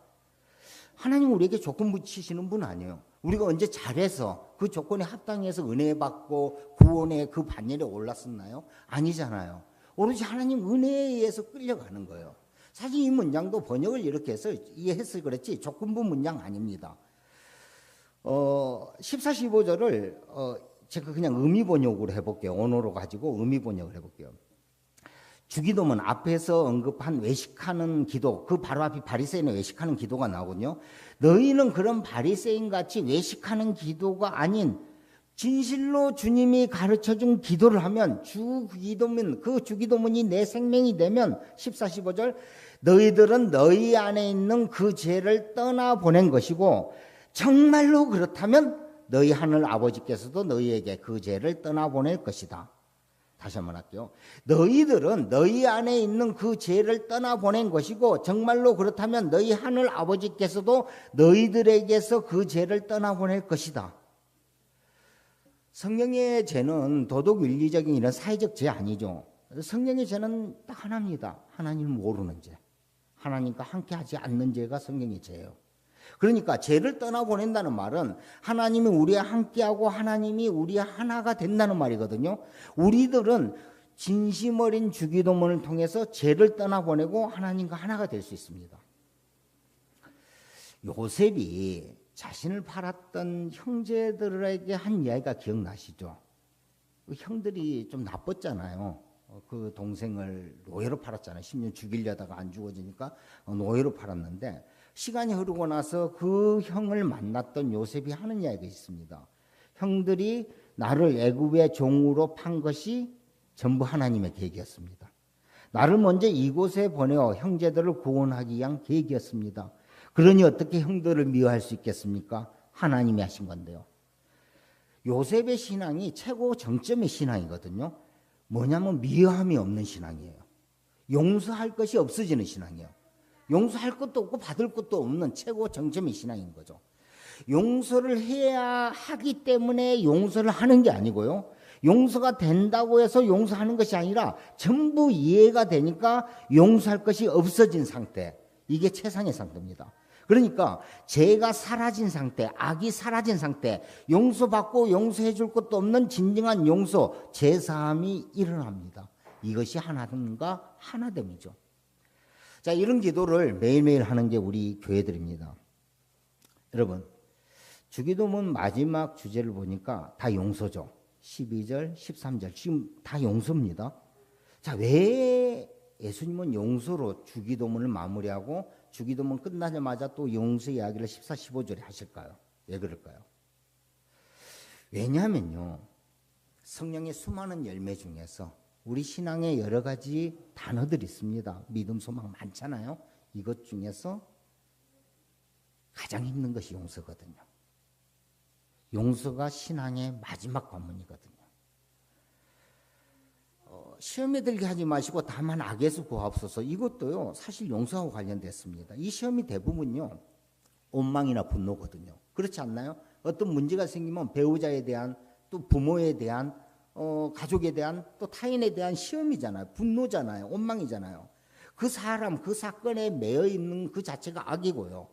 하나님은 우리에게 조건 붙이시는 분 아니에요. 우리가 언제 잘해서 그 조건에 합당해서 은혜 받고 구원의 그 반열에 올랐었나요? 아니잖아요. 오로지 하나님 은혜에 의해서 끌려가는 거예요. 사실 이 문장도 번역을 이렇게 해서 이해해서 그렇지 조건부 문장 아닙니다. 14, 15절을 제가 그냥 의미 번역으로 해볼게요. 언어로 가지고 의미 번역을 해볼게요. 주기도문 앞에서 언급한 외식하는 기도, 그 바로 앞이 바리새인의 외식하는 기도가 나오거든요. 너희는 그런 바리새인 같이 외식하는 기도가 아닌 진실로 주님이 가르쳐준 기도를 하면 주기도문, 그 주기도문이 내 생명이 되면 14, 15절 너희들은 너희 안에 있는 그 죄를 떠나보낸 것이고 정말로 그렇다면 너희 하늘 아버지께서도 너희에게 그 죄를 떠나보낼 것이다. 다시 한번 할게요. 너희들은 너희 안에 있는 그 죄를 떠나보낸 것이고 정말로 그렇다면 너희 하늘 아버지께서도 너희들에게서 그 죄를 떠나보낼 것이다. 성령의 죄는 도덕 윤리적인 이런 사회적 죄 아니죠. 성령의 죄는 딱 하나입니다. 하나님을 모르는 죄. 하나님과 함께하지 않는 죄가 성령의 죄예요. 그러니까 죄를 떠나보낸다는 말은 하나님이 우리와 함께하고 하나님이 우리와 하나가 된다는 말이거든요. 우리들은 진심 어린 주기도문을 통해서 죄를 떠나보내고 하나님과 하나가 될 수 있습니다. 요셉이 자신을 팔았던 형제들에게 한 이야기가 기억나시죠? 그 형들이 좀 나빴잖아요. 그 동생을 노예로 팔았잖아요. 10년 죽이려다가 안 죽어지니까 노예로 팔았는데 시간이 흐르고 나서 그 형을 만났던 요셉이 하는 이야기가 있습니다. 형들이 나를 애굽의 종으로 판 것이 전부 하나님의 계획이었습니다. 나를 먼저 이곳에 보내어 형제들을 구원하기 위한 계획이었습니다. 그러니 어떻게 형들을 미워할 수 있겠습니까? 하나님이 하신 건데요. 요셉의 신앙이 최고 정점의 신앙이거든요. 뭐냐면 미워함이 없는 신앙이에요. 용서할 것이 없어지는 신앙이에요. 용서할 것도 없고 받을 것도 없는 최고 정점의 신앙인 거죠. 용서를 해야 하기 때문에 용서를 하는 게 아니고요. 용서가 된다고 해서 용서하는 것이 아니라 전부 이해가 되니까 용서할 것이 없어진 상태. 이게 최상의 상태입니다. 그러니까 죄가 사라진 상태, 악이 사라진 상태, 용서받고 용서해 줄 것도 없는 진정한 용서, 죄사함이 일어납니다. 이것이 하나님과 하나됨이죠. 자, 이런 기도를 매일매일 하는 게 우리 교회들입니다. 여러분, 주기도문 마지막 주제를 보니까 다 용서죠. 12절, 13절 지금 다 용서입니다. 자, 왜 예수님은 용서로 주기도문을 마무리하고 주기도문 끝나자마자 또 용서 이야기를 14, 15절에 하실까요? 왜 그럴까요? 왜냐하면요, 성령의 수많은 열매 중에서 우리 신앙에 여러 가지 단어들이 있습니다. 믿음, 소망 많잖아요. 이것 중에서 가장 힘든 것이 용서거든요. 용서가 신앙의 마지막 관문이거든요. 시험에 들게 하지 마시고 다만 악에서 구하옵소서. 이것도요, 사실 용서하고 관련됐습니다. 이 시험이 대부분요, 원망이나 분노거든요. 그렇지 않나요? 어떤 문제가 생기면 배우자에 대한, 또 부모에 대한, 가족에 대한, 또 타인에 대한 시험이잖아요. 분노잖아요. 원망이잖아요. 그 사람, 그 사건에 매여 있는 그 자체가 악이고요.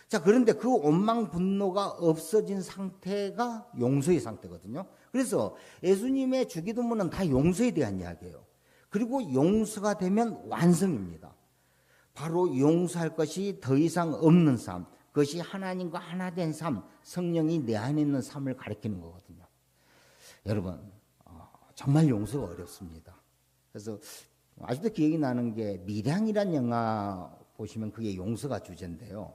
자, 그런데 그 원망, 분노가 없어진 상태가 용서의 상태거든요. 그래서 예수님의 주기도문은 다 용서에 대한 이야기예요. 그리고 용서가 되면 완성입니다. 바로 용서할 것이 더 이상 없는 삶, 그것이 하나님과 하나 된 삶, 성령이 내 안에 있는 삶을 가리키는 거거든요. 여러분, 정말 용서가 어렵습니다. 그래서 아직도 기억이 나는 게 밀양이란 영화 보시면 그게 용서가 주제인데요.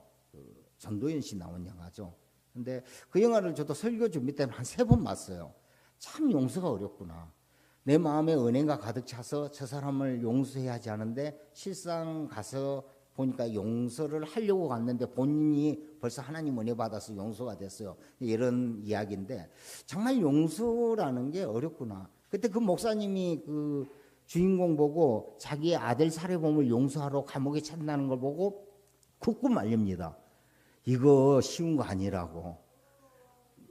전도연 씨 나온 영화죠. 근데 그 영화를 저도 설교 준비 때문에 한 3번 봤어요. 참 용서가 어렵구나. 내 마음에 은혜가 가득 차서 저 사람을 용서해야 하지 않은데 실상 가서 보니까 용서를 하려고 갔는데 본인이 벌써 하나님 은혜 받아서 용서가 됐어요. 이런 이야기인데 정말 용서라는 게 어렵구나. 그때 그 목사님이 그 주인공 보고 자기의 아들 살해범을 용서하러 감옥에 찬다는 걸 보고 굳고 말립니다. 이거 쉬운 거 아니라고.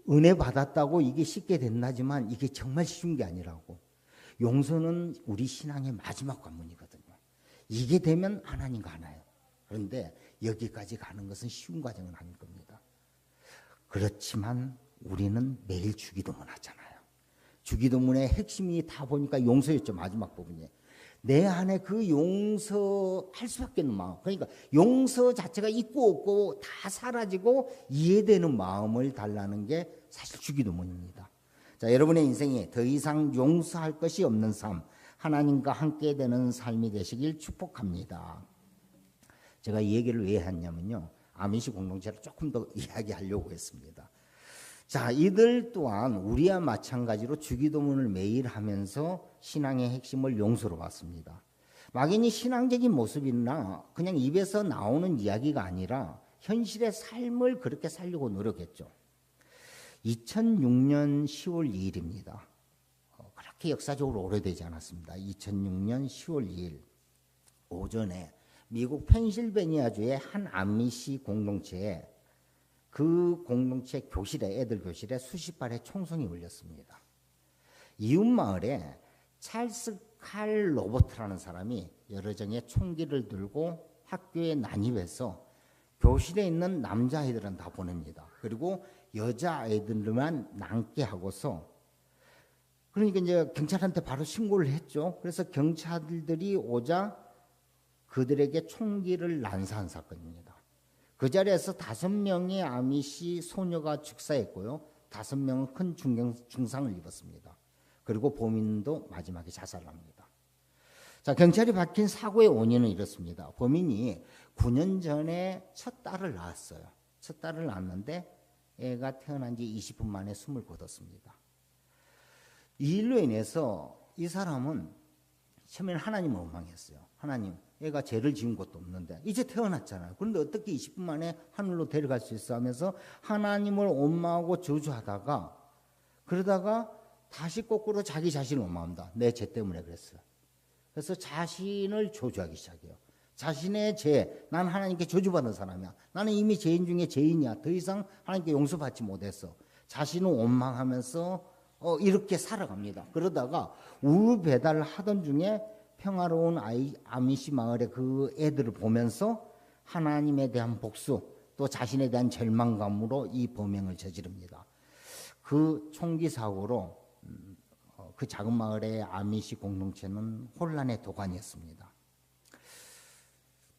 은혜 받았다고 이게 쉽게 됐나지만 이게 정말 쉬운 게 아니라고. 용서는 우리 신앙의 마지막 관문이거든요. 이게 되면 하나님과 하나예요. 그런데 여기까지 가는 것은 쉬운 과정은 아닐 겁니다. 그렇지만 우리는 매일 주기도문 하잖아요. 주기도문의 핵심이 다 보니까 용서였죠. 마지막 부분이. 내 안에 그 용서할 수밖에 없는 마음. 그러니까 용서 자체가 있고 없고 다 사라지고 이해되는 마음을 달라는 게 사실 주기도문입니다. 자, 여러분의 인생에 더 이상 용서할 것이 없는 삶, 하나님과 함께 되는 삶이 되시길 축복합니다. 제가 이 얘기를 왜 했냐면요. 아미시 공동체를 조금 더 이야기하려고 했습니다. 자, 이들 또한 우리와 마찬가지로 주기도문을 매일 하면서 신앙의 핵심을 용서로 봤습니다. 막연히 신앙적인 모습이나 그냥 입에서 나오는 이야기가 아니라 현실의 삶을 그렇게 살려고 노력했죠. 2006년 10월 2일입니다. 그렇게 역사적으로 오래되지 않았습니다. 2006년 10월 2일 오전에 미국 펜실베니아주의 한 아미시 공동체에 그 공동체 교실에 애들 교실에 수십 발의 총성이 울렸습니다. 이웃 마을에 찰스 칼 로버트라는 사람이 여러 정의 총기를 들고 학교에 난입해서 교실에 있는 남자아이들은 다 보냅니다. 그리고 여자아이들만 남게 하고서 그러니까 이제 경찰한테 바로 신고를 했죠. 그래서 경찰들이 오자 그들에게 총기를 난사한 사건입니다. 그 자리에서 5명의 아미시 소녀가 죽사했고요. 5명은 큰 중상을 입었습니다. 그리고 범인도 마지막에 자살합니다. 자, 경찰이 밝힌 사고의 원인은 이렇습니다. 범인이 9년 전에 첫 딸을 낳았어요. 첫 딸을 낳았는데 애가 태어난 지 20분 만에 숨을 거뒀습니다. 이 일로 인해서 이 사람은 처음에는 하나님을 원망했어요. 하나님, 애가 죄를 지은 것도 없는데 이제 태어났잖아요. 그런데 어떻게 20분 만에 하늘로 데려갈 수 있어 하면서 하나님을 원망하고 저주하다가 그러다가 다시 거꾸로 자기 자신을 원망합니다. 내 죄 때문에 그랬어요. 그래서 자신을 저주하기 시작해요. 자신의 죄, 난 하나님께 저주받은 사람이야. 나는 이미 죄인 중에 죄인이야. 더 이상 하나님께 용서받지 못했어. 자신을 원망하면서 이렇게 살아갑니다. 그러다가 우유 배달을 하던 중에 평화로운 아미시 마을의 그 애들을 보면서 하나님에 대한 복수 또 자신에 대한 절망감으로 이 범행을 저지릅니다. 그 총기 사고로 그 작은 마을의 아미시 공동체는 혼란의 도가니였습니다.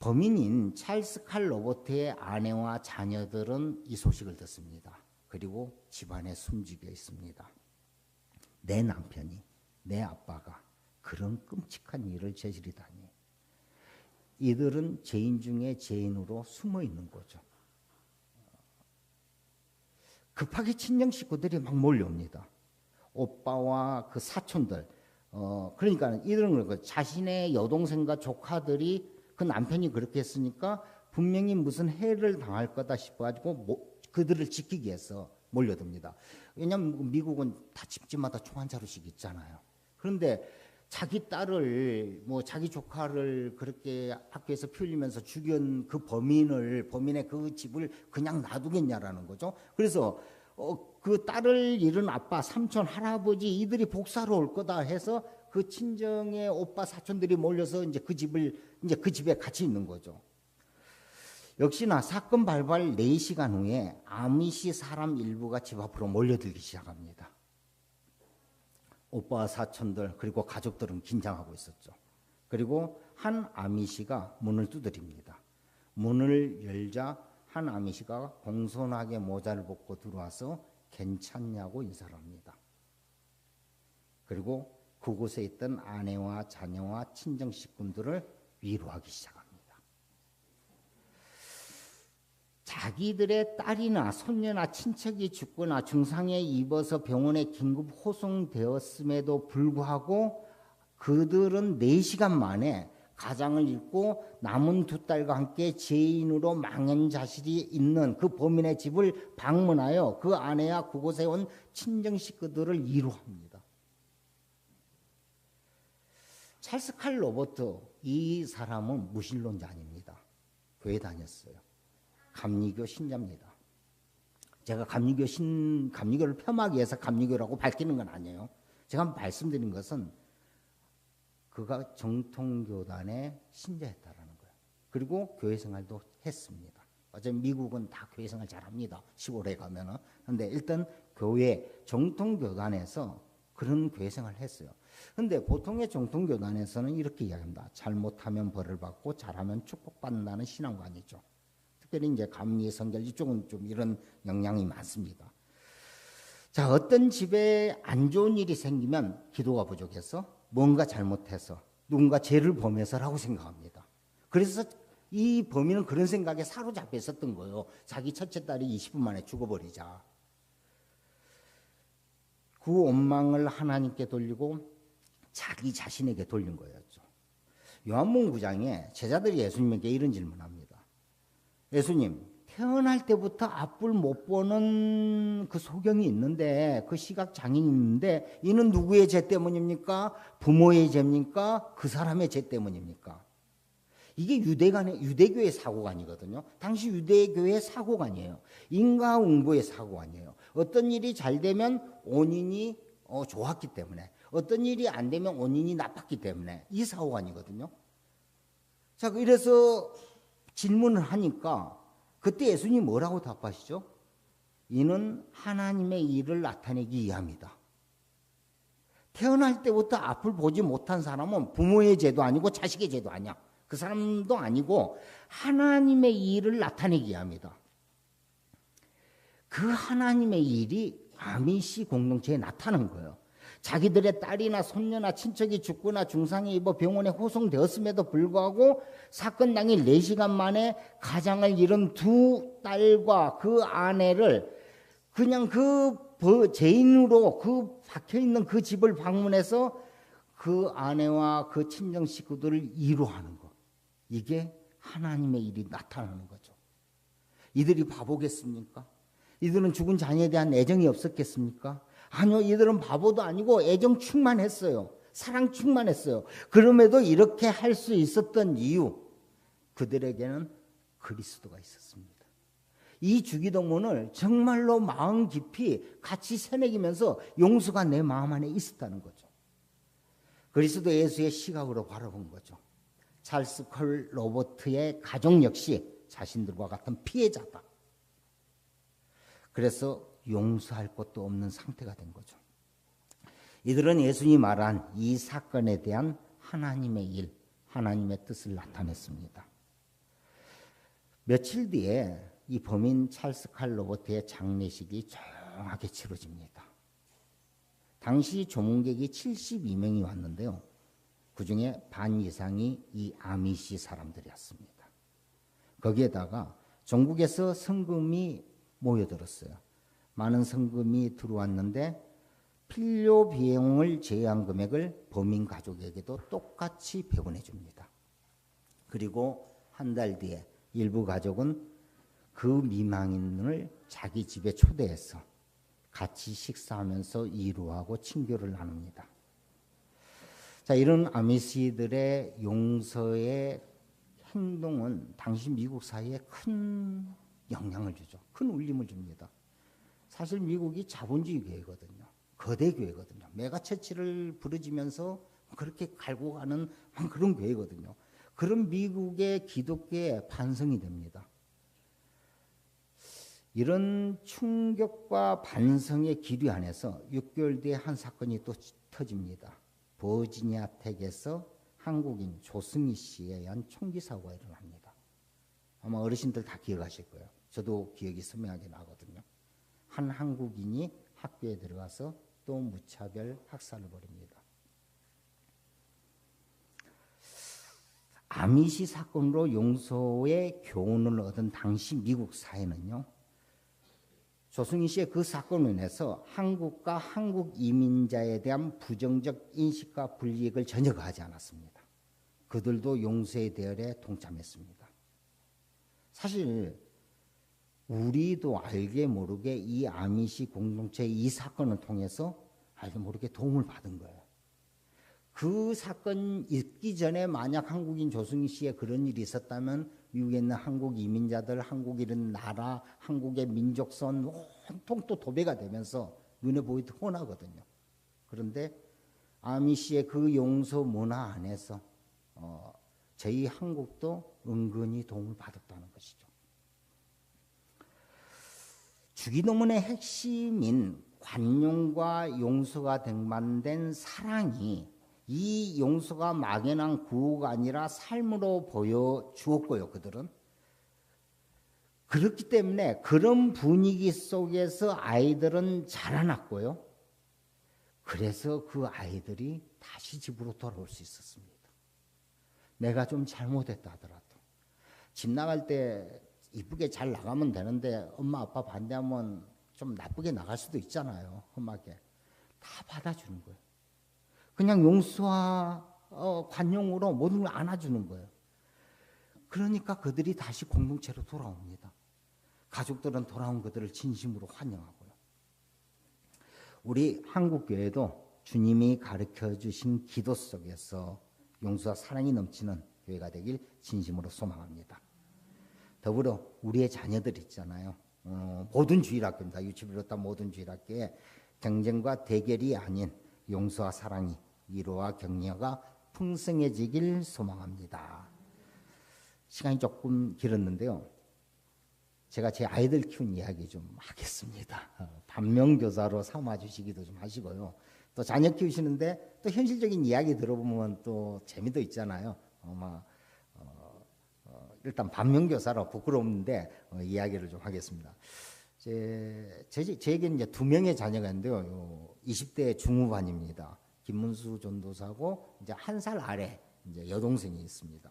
범인인 찰스 칼 로버트의 아내와 자녀들은 이 소식을 듣습니다. 그리고 집안에 숨죽여 있습니다. 내 남편이, 내 아빠가 그런 끔찍한 일을 저지르다니. 이들은 죄인 중에 죄인으로 숨어 있는 거죠. 급하게 친정 식구들이 막 몰려옵니다. 오빠와 그 사촌들. 그러니까 이들은 자신의 여동생과 조카들이 그 남편이 그렇게 했으니까 분명히 무슨 해를 당할 거다 싶어가지고 그들을 지키기 위해서 몰려듭니다. 왜냐하면 미국은 다 집집마다 총 한 자루씩 있잖아요. 그런데 자기 딸을 자기 조카를 그렇게 학교에서 피 흘리면서 죽인 그 범인의 그 집을 그냥 놔두겠냐라는 거죠. 그래서 그 딸을 잃은 아빠, 삼촌, 할아버지 이들이 복사로 올 거다 해서 그 친정의 오빠, 사촌들이 몰려서 이제 그 집에 같이 있는 거죠. 역시나 사건 발발 4시간 후에 아미시 사람 일부가 집 앞으로 몰려들기 시작합니다. 오빠 사촌들 그리고 가족들은 긴장하고 있었죠. 그리고 한 아미시가 문을 두드립니다. 문을 열자 한 아미시가 공손하게 모자를 벗고 들어와서 괜찮냐고 인사를 합니다. 그리고 그곳에 있던 아내와 자녀와 친정 식구들을 위로하기 시작합니다. 자기들의 딸이나 손녀나 친척이 죽거나 중상에 입어서 병원에 긴급 호송되었음에도 불구하고 그들은 4시간 만에 가장을 잃고 남은 2딸과 함께 죄인으로 망연자실이 있는 그 범인의 집을 방문하여 그 아내와 그곳에 온 친정 식구들을 위로합니다. 찰스 칼 로버트, 이 사람은 무신론자 아닙니다. 교회 다녔어요. 감리교 신자입니다. 제가 감리교를 폄하하기 위해서 감리교라고 밝히는 건 아니에요. 제가 말씀드린 것은 그가 정통교단의 신자였다라는 거예요. 그리고 교회 생활도 했습니다. 어차피 미국은 다 교회 생활 잘합니다. 시골에 가면은. 근데 일단 교회 정통교단에서 그런 교회 생활을 했어요. 근데 보통의 정통교단에서는 이렇게 이야기합니다. 잘못하면 벌을 받고 잘하면 축복받는다는 신앙관이죠. 특별히 이제 감리, 성결 이쪽은 좀 이런 영향이 많습니다. 자, 어떤 집에 안 좋은 일이 생기면 기도가 부족해서 뭔가 잘못해서 누군가 죄를 범해서라고 생각합니다. 그래서 이 범인은 그런 생각에 사로잡혀 있었던 거예요. 자기 첫째 딸이 20분 만에 죽어버리자. 그 원망을 하나님께 돌리고 자기 자신에게 돌린 거였죠. 요한복음 9장에 제자들이 예수님에게 이런 질문합니다. 예수님, 태어날 때부터 앞을 못 보는 그 소경이 있는데, 그 시각 장애인이 있는데, 이는 누구의 죄 때문입니까? 부모의 죄입니까? 그 사람의 죄 때문입니까? 이게 유대교의 사고관이거든요. 당시 유대교의 사고관이에요. 인과응보의 사고관이에요. 어떤 일이 잘 되면 원인이 좋았기 때문에, 어떤 일이 안 되면 원인이 나빴기 때문에 이 사고관이거든요. 자, 그래서 질문을 하니까 그때 예수님이 뭐라고 답하시죠? 이는 하나님의 일을 나타내기 위함이다. 태어날 때부터 앞을 보지 못한 사람은 부모의 죄도 아니고 자식의 죄도 아니야. 그 사람도 아니고 하나님의 일을 나타내기 위함이다. 그 하나님의 일이 아미시 공동체에 나타난 거예요. 자기들의 딸이나 손녀나 친척이 죽거나 중상에 입어 병원에 호송되었음에도 불구하고 사건 당일 4시간 만에 가장을 잃은 2딸과 그 아내를 그냥 그 죄인으로 그 박혀있는 그 집을 방문해서 그 아내와 그 친정 식구들을 위로하는 것. 이게 하나님의 일이 나타나는 거죠. 이들이 바보겠습니까? 이들은 죽은 자녀에 대한 애정이 없었겠습니까? 아니요, 이들은 바보도 아니고 애정 충만했어요. 사랑 충만했어요. 그럼에도 이렇게 할 수 있었던 이유, 그들에게는 그리스도가 있었습니다. 이 주기도문을 정말로 마음 깊이 같이 새내기면서 용서가 내 마음 안에 있었다는 거죠. 그리스도 예수의 시각으로 바라본 거죠. 찰스 컬 로버트의 가족 역시 자신들과 같은 피해자다. 그래서 용서할 것도 없는 상태가 된 거죠. 이들은 예수님이 말한 이 사건에 대한 하나님의 일, 하나님의 뜻을 나타냈습니다. 며칠 뒤에 이 범인 찰스 칼 로버트의 장례식이 조용하게 치러집니다. 당시 조문객이 72명이 왔는데요. 그중에 반 이상이 이 아미시 사람들이었습니다. 거기에다가 전국에서 성금이 모여들었어요. 많은 성금이 들어왔는데 필요 비용을 제외한 금액을 범인 가족에게도 똑같이 배분해 줍니다. 그리고 한 달 뒤에 일부 가족은 그 미망인을 자기 집에 초대해서 같이 식사하면서 위로하고 친교를 나눕니다. 자, 이런 아미시들의 용서의 행동은 당시 미국 사회에 큰 영향을 주죠. 큰 울림을 줍니다. 사실 미국이 자본주의 교회거든요. 거대 교회거든요. 메가처치를 부르지면서 그렇게 갈고 가는 그런 교회거든요. 그런 미국의 기독교의 반성이 됩니다. 이런 충격과 반성의 기류 안에서 6개월 뒤에 한 사건이 또 터집니다. 버지니아 텍에서 한국인 조승희 씨에 의한 총기 사고가 일어납니다. 아마 어르신들 다 기억하실 거예요. 저도 기억이 선명하게 나거든요. 한 한국인이 학교에 들어가서 또 무차별 학살을 벌입니다. 아미시 사건으로 용서의 교훈을 얻은 당시 미국 사회는요, 조승희 씨의 그 사건으로 인해서 한국과 한국 이민자에 대한 부정적 인식과 불이익을 전혀 가하지 않았습니다. 그들도 용서의 대열에 동참했습니다. 사실 우리도 알게 모르게 이 아미시 공동체의 이 사건을 통해서 알게 모르게 도움을 받은 거예요. 그 사건 있기 전에 만약 한국인 조승희 씨에 그런 일이 있었다면 미국에 있는 한국 이민자들, 한국이라는 나라, 한국의 민족선 온통 또 도배가 되면서 눈에 보이듯 훤하거든요. 그런데 아미시의 그 용서 문화 안에서 저희 한국도 은근히 도움을 받았다는 것이죠. 주기도문의 핵심인 관용과 용서가 등반된 사랑이 이 용서가 막연한 구호가 아니라 삶으로 보여주었고요. 그들은 그렇기 때문에 그런 분위기 속에서 아이들은 자라났고요. 그래서 그 아이들이 다시 집으로 돌아올 수 있었습니다. 내가 좀 잘못했다 하더라도 집 나갈 때 이쁘게 잘 나가면 되는데 엄마 아빠 반대하면 좀 나쁘게 나갈 수도 있잖아요. 험하게. 다 받아주는 거예요. 그냥 용서와 관용으로 모든 걸 안아주는 거예요. 그러니까 그들이 다시 공동체로 돌아옵니다. 가족들은 돌아온 그들을 진심으로 환영하고요. 우리 한국교회도 주님이 가르쳐 주신 기도 속에서 용서와 사랑이 넘치는 교회가 되길 진심으로 소망합니다. 더불어 우리의 자녀들 있잖아요. 모든 주일학교입니다. 유치부를 비롯한 모든 주일학교에 경쟁과 대결이 아닌 용서와 사랑이, 위로와 격려가 풍성해지길 소망합니다. 시간이 조금 길었는데요. 제가 제 아이들 키운 이야기 좀 하겠습니다. 반면교사로 삼아주시기도 좀 하시고요. 또 자녀 키우시는데 또 현실적인 이야기 들어보면 또 재미도 있잖아요. 일단 반면교사로 부끄러운데 이야기를 좀 하겠습니다. 제에게는 이제 2명의 자녀가 있는데요. 20대 중후반입니다. 김문수 전도사고 이제 1살 아래 이제 여동생이 있습니다.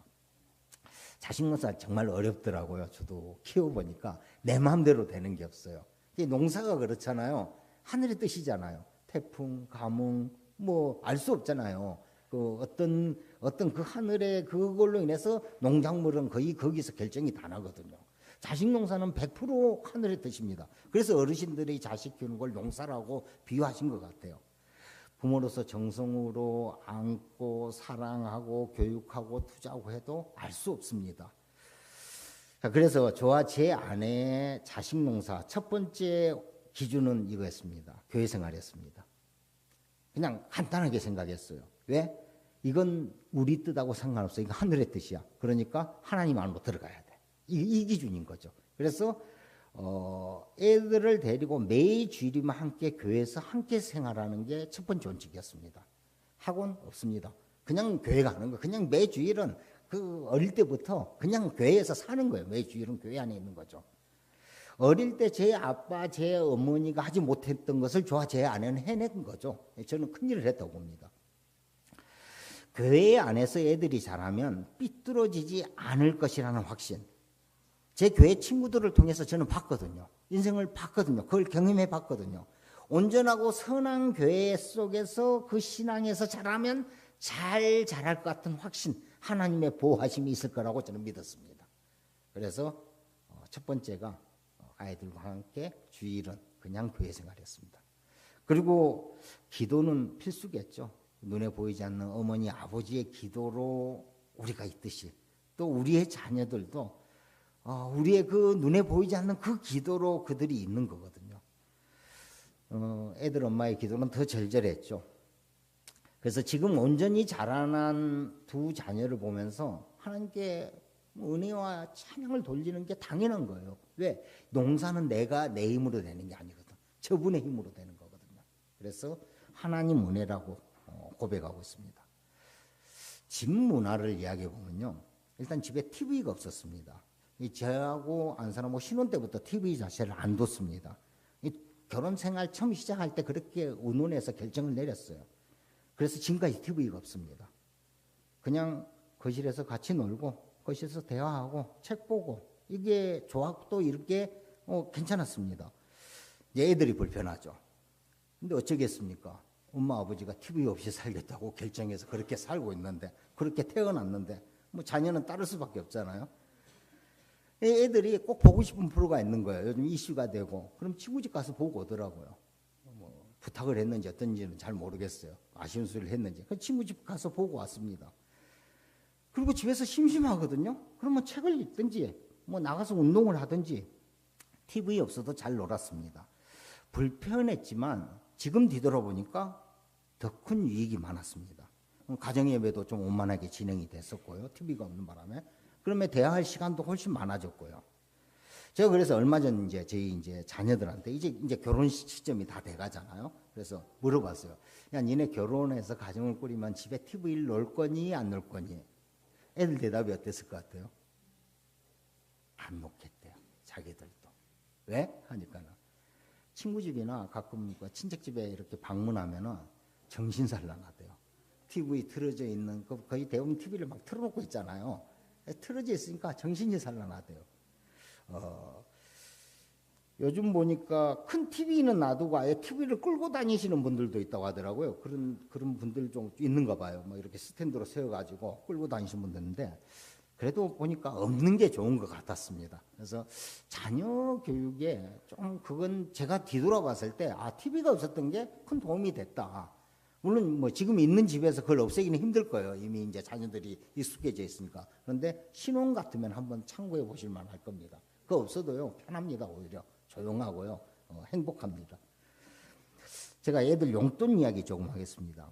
자식농사 정말 어렵더라고요. 저도 키워보니까 내 마음대로 되는 게 없어요. 농사가 그렇잖아요. 하늘의 뜻이잖아요. 태풍, 가뭄 뭐 알 수 없잖아요. 그 어떤 그 하늘의 그걸로 인해서 농작물은 거의 거기서 결정이 다 나거든요. 자식 농사는 100% 하늘의 뜻입니다. 그래서 어르신들이 자식 키우는 걸 농사라고 비유하신 것 같아요. 부모로서 정성으로 안고 사랑하고 교육하고 투자하고 해도 알 수 없습니다. 그래서 저와 제 아내의 자식 농사 첫 번째 기준은 이거였습니다. 교회 생활이었습니다. 그냥 간단하게 생각했어요. 왜? 이건 우리 뜻하고 상관없어. 이건 하늘의 뜻이야. 그러니까 하나님 안으로 들어가야 돼. 이 기준인 거죠. 그래서 애들을 데리고 매일 주일이면 함께 교회에서 함께 생활하는 게 첫 번째 원칙이었습니다. 학원 없습니다. 그냥 교회 가는 거예요. 그냥 매 주일은 그 어릴 때부터 그냥 교회에서 사는 거예요. 매 주일은 교회 안에 있는 거죠. 어릴 때 제 아빠, 제 어머니가 하지 못했던 것을 저와 제 아내는 해낸 거죠. 저는 큰일을 했다고 봅니다. 교회 안에서 애들이 자라면 삐뚤어지지 않을 것이라는 확신. 제 교회 친구들을 통해서 저는 봤거든요. 인생을 봤거든요. 그걸 경험해 봤거든요. 온전하고 선한 교회 속에서 그 신앙에서 자라면 잘 자랄 것 같은 확신, 하나님의 보호하심이 있을 거라고 저는 믿었습니다. 그래서 첫 번째가 아이들과 함께 주일은 그냥 교회 생활이었습니다. 그리고 기도는 필수겠죠. 눈에 보이지 않는 어머니, 아버지의 기도로 우리가 있듯이 또 우리의 자녀들도 우리의 그 눈에 보이지 않는 그 기도로 그들이 있는 거거든요. 애들 엄마의 기도는 더 절절했죠. 그래서 지금 온전히 자라난 두 자녀를 보면서 하나님께 은혜와 찬양을 돌리는 게 당연한 거예요. 왜? 농사는 내가 내 힘으로 되는 게 아니거든. 저분의 힘으로 되는 거거든요. 그래서 하나님 은혜라고 고백하고 있습니다. 집 문화를 이야기해 보면요. 일단 집에 TV가 없었습니다. 저하고 안 사람하고 신혼 때부터 TV 자체를 안 뒀습니다. 결혼 생활 처음 시작할 때 그렇게 의논해서 결정을 내렸어요. 그래서 지금까지 TV가 없습니다. 그냥 거실에서 같이 놀고 거실에서 대화하고 책 보고 이게 조합도 이렇게 괜찮았습니다. 애들이 불편하죠. 근데 어쩌겠습니까? 엄마 아버지가 TV 없이 살겠다고 결정해서 그렇게 살고 있는데 그렇게 태어났는데 뭐 자녀는 따를 수밖에 없잖아요. 애들이 꼭 보고 싶은 프로가 있는 거예요. 요즘 이슈가 되고 그럼 친구집 가서 보고 오더라고요. 뭐 부탁을 했는지 어떤지는 잘 모르겠어요. 아쉬운 소리를 했는지. 친구집 가서 보고 왔습니다. 그리고 집에서 심심하거든요. 그러면 책을 읽든지 뭐 나가서 운동을 하든지 TV 없어도 잘 놀았습니다. 불편했지만 지금 뒤돌아보니까 더 큰 유익이 많았습니다. 가정예배도 좀 원만하게 진행이 됐었고요. TV가 없는 바람에. 그러면 대화할 시간도 훨씬 많아졌고요. 제가 그래서 얼마 전 저희 자녀들한테 이제 결혼 시점이 다 돼가잖아요. 그래서 물어봤어요. 야, 니네 결혼해서 가정을 꾸리면 집에 TV를 놓을 거니 안 놓을 거니? 애들 대답이 어땠을 것 같아요? 안 놓겠대요. 자기들도. 왜? 하니까는 친구 집이나 가끔 친척 집에 이렇게 방문하면은 정신산란하대요. TV 틀어져 있는 거의 대부분 TV를 막 틀어놓고 있잖아요. 틀어져 있으니까 정신이 산란하대요. 요즘 보니까 큰 TV는 놔두고 아예 TV를 끌고 다니시는 분들도 있다고 하더라고요. 그런 분들 좀 있는가 봐요. 뭐 이렇게 스탠드로 세워가지고 끌고 다니시는 분들인데 그래도 보니까 없는 게 좋은 것 같았습니다. 그래서 자녀 교육에 좀 그건 제가 뒤돌아봤을 때 TV가 없었던 게 큰 도움이 됐다. 물론 뭐 지금 있는 집에서 그걸 없애기는 힘들 거예요. 이미 이제 자녀들이 익숙해져 있으니까. 그런데 신혼 같으면 한번 참고해 보실 만할 겁니다. 그거 없어도요 편합니다. 오히려 조용하고요 행복합니다. 제가 애들 용돈 이야기 조금 하겠습니다.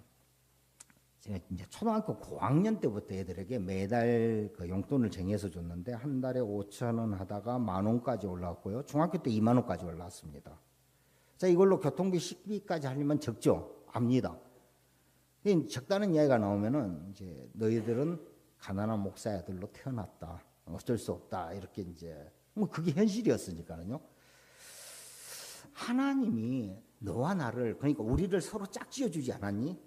제가 이제 초등학교 고학년 때부터 애들에게 매달 그 용돈을 정해서 줬는데 한 달에 5,000원 하다가 10,000원까지 올라왔고요. 중학교 때 20,000원까지 올라왔습니다. 자, 이걸로 교통비 식비까지 하려면 적죠? 압니다. 적다는 이야기가 나오면은 이제 너희들은 가난한 목사의 아들로 태어났다. 어쩔 수 없다. 이렇게 이제 뭐 그게 현실이었으니까는요. 하나님이 너와 나를 그러니까 우리를 서로 짝지어 주지 않았니?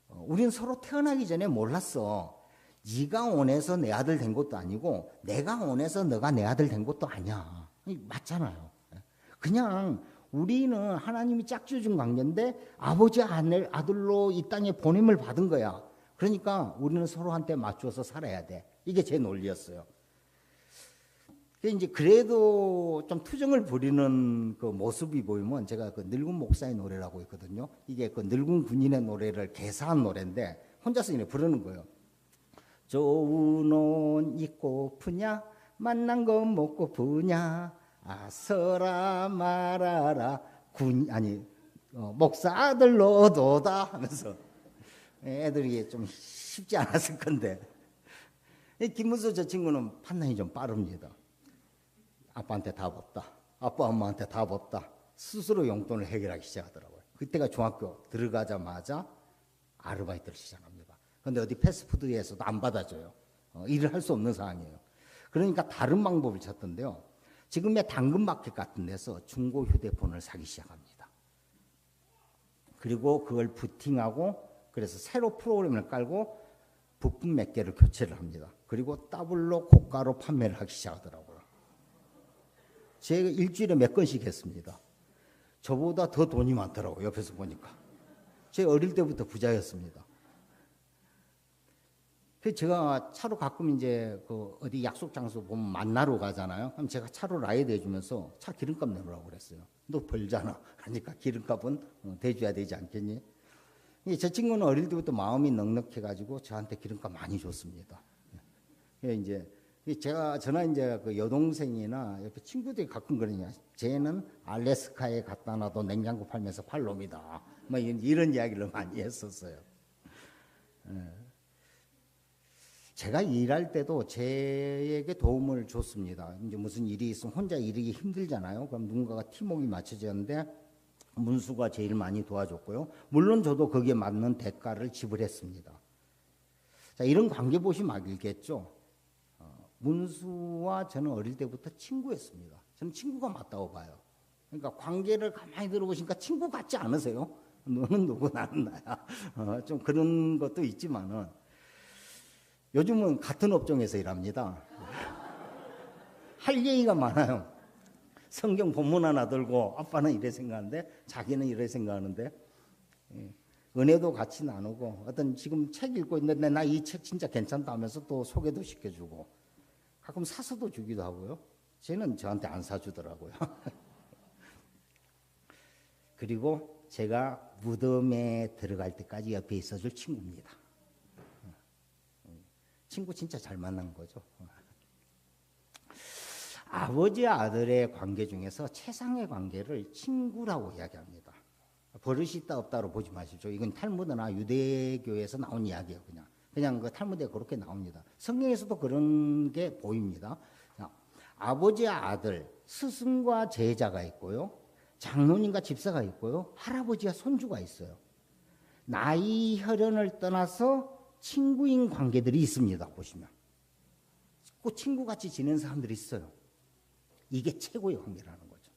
우리는 서로 태어나기 전에 몰랐어. 네가 원해서 내 아들 된 것도 아니고 내가 원해서 너가 내 아들 된 것도 아니야. 맞잖아요. 그냥 우리는 하나님이 짝지어준 관계인데 아버지 아들로 이 땅에 보냄을 받은 거야. 그러니까 우리는 서로한테 맞춰서 살아야 돼. 이게 제 논리였어요. 이제 그래도 좀 투정을 부리는 그 모습이 보이면 제가 그 늙은 목사의 노래라고 있거든요. 이게 그 늙은 군인의 노래를 개사한 노래인데 혼자서 이제 부르는 거예요. 좋은 옷 입고 푸냐 만난 거 먹고 푸냐 서라 말아라 목사 아들로 도다 하면서 애들이 좀 쉽지 않았을 건데 김문수 저 친구는 판단이 좀 빠릅니다. 아빠한테 답 없다. 아빠 엄마한테 답 없다. 스스로 용돈을 해결하기 시작하더라고요. 그때가 중학교 들어가자마자 아르바이트를 시작합니다. 그런데 어디 패스트푸드에서도 안 받아줘요. 일을 할 수 없는 상황이에요. 그러니까 다른 방법을 찾던데요. 지금의 당근마켓 같은 데서 중고 휴대폰을 사기 시작합니다. 그리고 그걸 부팅하고 그래서 새로 프로그램을 깔고 부품 몇 개를 교체를 합니다. 그리고 더블로 고가로 판매를 하기 시작하더라고요. 제가 일주일에 몇 건씩 했습니다. 저보다 더 돈이 많더라고요. 옆에서 보니까. 제가 어릴 때부터 부자였습니다. 그래서 제가 차로 가끔 이제 그 어디 약속 장소 보면 만나러 가잖아요. 그럼 제가 차로 라이드 해주면서 차 기름값 내놓으라고 그랬어요. 너 벌잖아. 그러니까 기름값은 대줘야 되지 않겠니? 저 친구는 어릴 때부터 마음이 넉넉해가지고 저한테 기름값 많이 줬습니다. 이제 저나 이제 그 여동생이나 옆에 친구들이 가끔 그러냐. 쟤는 알래스카에 갖다 놔도 냉장고 팔면서 팔 놈이다. 뭐 이런 이야기를 많이 했었어요. 제가 일할 때도 제에게 도움을 줬습니다. 이제 무슨 일이 있으면 혼자 일하기 힘들잖아요. 그럼 누군가가 팀워크가 맞춰졌는데 문수가 제일 많이 도와줬고요. 물론 저도 거기에 맞는 대가를 지불했습니다. 자, 이런 관계 보시면 알겠죠. 문수와 저는 어릴 때부터 친구였습니다. 저는 친구가 맞다고 봐요. 그러니까 관계를 가만히 들어보시니까 친구 같지 않으세요? 너는 누구 나는 나야. 좀 그런 것도 있지만은 요즘은 같은 업종에서 일합니다. 할 얘기가 많아요. 성경 본문 하나 들고 아빠는 이래 생각하는데 자기는 이래 생각하는데 은혜도 같이 나누고 어떤 지금 책 읽고 있는데 나 이 책 진짜 괜찮다 하면서 또 소개도 시켜주고 가끔 사서도 주기도 하고요. 쟤는 저한테 안 사주더라고요. 그리고 제가 무덤에 들어갈 때까지 옆에 있어줄 친구입니다. 친구 진짜 잘 만난 거죠. 아버지와 아들의 관계 중에서 최상의 관계를 친구라고 이야기합니다. 버릇이 있다 없다로 보지 마십시오. 이건 탈무드나 유대교에서 나온 이야기예요. 그냥 그 탈무드에 그렇게 나옵니다. 성경에서도 그런 게 보입니다. 아버지와 아들, 스승과 제자가 있고요. 장로님과 집사가 있고요. 할아버지와 손주가 있어요. 나이 혈연을 떠나서 친구인 관계들이 있습니다. 보시면 꼭 친구같이 지내는 사람들이 있어요. 이게 최고의 관계라는 거죠.